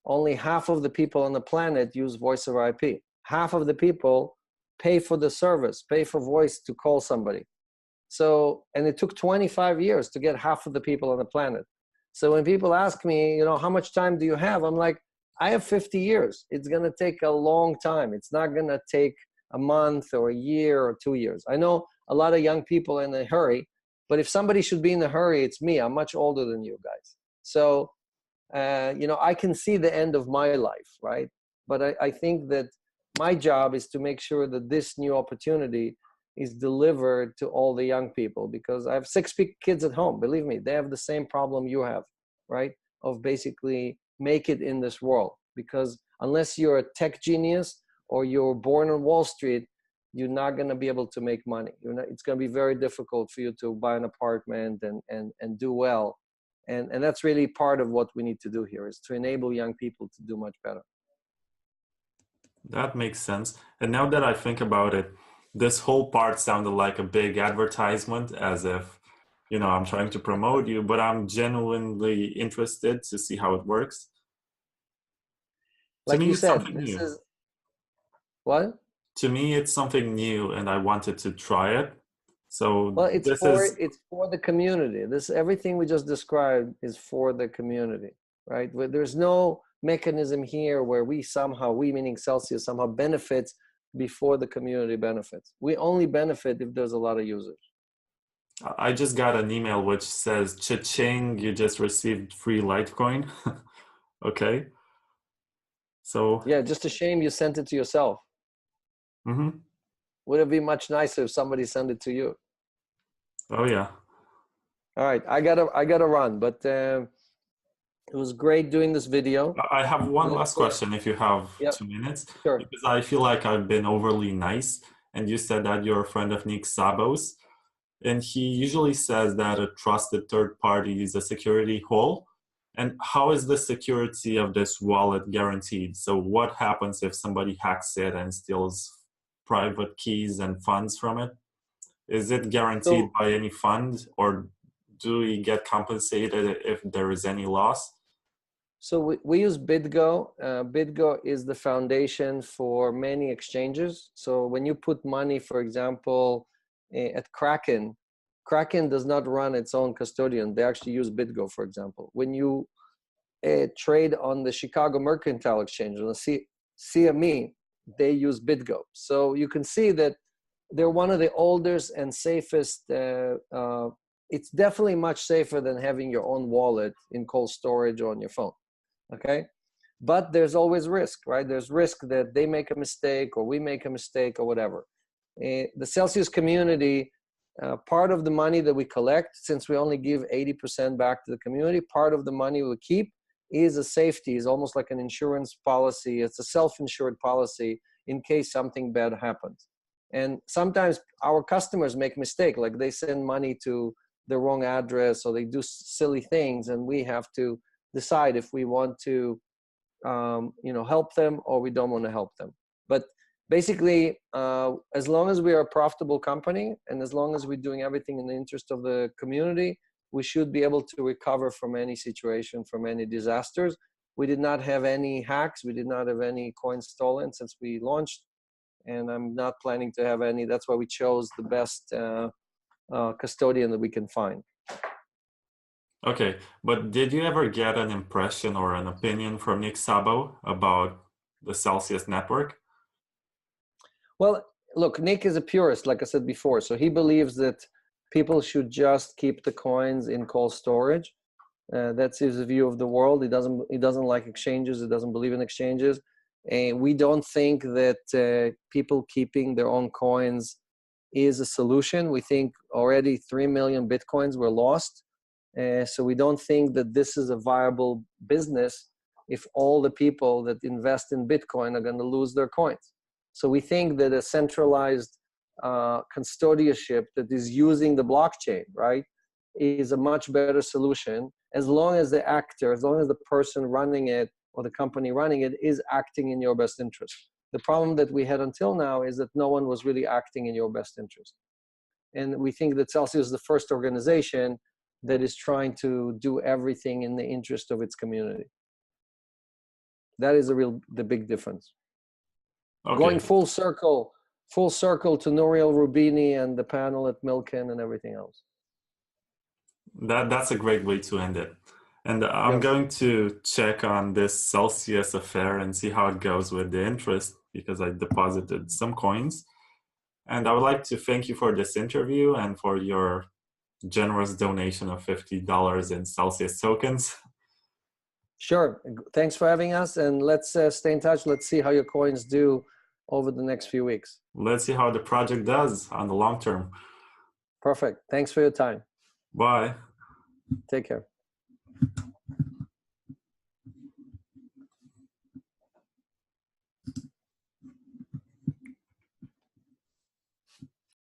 only half of the people on the planet use voice over IP. Half of the people pay for the service, pay for voice to call somebody. So, and it took 25 years to get half of the people on the planet. So when people ask me, you know, how much time do you have? I'm like, I have 50 years. It's going to take a long time. It's not going to take a month or a year or 2 years. I know a lot of young people are in a hurry, but if somebody should be in a hurry, it's me. I'm much older than you guys. So, you know, I can see the end of my life, right? But I think that my job is to make sure that this new opportunity is delivered to all the young people, because I have 6 kids at home. Believe me, they have the same problem you have, right? Of basically make it in this world, because unless you're a tech genius or you're born on Wall Street, you're not going to be able to make money. It's going to be very difficult for you to buy an apartment and do well. And that's really part of what we need to do here, is to enable young people to do much better. That makes sense. And now that I think about it, this whole part sounded like a big advertisement, as if, you know, I'm trying to promote you, but I'm genuinely interested to see how it works. To Like me, you it's said, something this new. is what? To me, it's something new, and I wanted to try it. So Well, this is, it's for the community. This everything we just described is for the community, right? There's no mechanism here where we meaning Celsius somehow benefits before the community benefits. We only benefit if there's a lot of users. I just got an email which says, cha-ching, you just received free Litecoin. Okay. So, Yeah, just a shame you sent it to yourself. mhm. Would it be much nicer if somebody sent it to you? Oh yeah. All right, I gotta run, but it was great doing this video. I have one Let's last question if you have yep, 2 minutes, sure. because I feel like I've been overly nice. And you said that you're a friend of Nick Szabo's, and he usually says that a trusted third party is a security hole. And how is the security of this wallet guaranteed? So what happens if somebody hacks it and steals private keys and funds from it? Is it guaranteed So by any fund, or do we get compensated if there is any loss? we use BitGo. BitGo is the foundation for many exchanges. So when you put money, for example, at Kraken, Kraken does not run its own custodian. They actually use BitGo, for example. When you trade on the Chicago Mercantile Exchange, on the CME, they use BitGo. So you can see that they're one of the oldest and safest it's definitely much safer than having your own wallet in cold storage or on your phone. Okay. But there's always risk, right? There's risk that they make a mistake or we make a mistake or whatever. The Celsius community, part of the money that we collect, since we only give 80% back to the community, part of the money we keep is a safety, is almost like an insurance policy. It's a self-insured policy in case something bad happens. And sometimes our customers make mistake, like they send money to the wrong address or they do silly things, and we have to decide if we want to help them or we don't want to help them. But basically, as long as we are a profitable company and as long as we're doing everything in the interest of the community, we should be able to recover from any situation, from any disasters. We did not have any hacks. We did not have any coins stolen since we launched, and I'm not planning to have any. That's why we chose the best custodian that we can find. Okay, but did you ever get an impression or an opinion from Nick Szabo about the Celsius network? Well, look, Nick is a purist, like I said before. So he believes that people should just keep the coins in cold storage. That's his view of the world. He doesn't like exchanges. He doesn't believe in exchanges. And we don't think that people keeping their own coins is a solution. We think already 3 million Bitcoins were lost. So we don't think that this is a viable business if all the people that invest in Bitcoin are going to lose their coins. So we think that a centralized custodianship that is using the blockchain, right, is a much better solution as long as the actor, as long as the person running it or the company running it is acting in your best interest. The problem that we had until now is that no one was really acting in your best interest. And we think that Celsius is the first organization that is trying to do everything in the interest of its community. That is the big difference. Okay. Going full circle to Nouriel Roubini and the panel at Milken and everything else. That's a great way to end it. And I'm going to check on this Celsius affair and see how it goes with the interest, because I deposited some coins. And I would like to thank you for this interview and for your generous donation of $50 in Celsius tokens. Sure. Thanks for having us, and let's stay in touch. Let's see how your coins do over the next few weeks. Let's see how the project does on the long term. Perfect. Thanks for your time. Bye. Take care.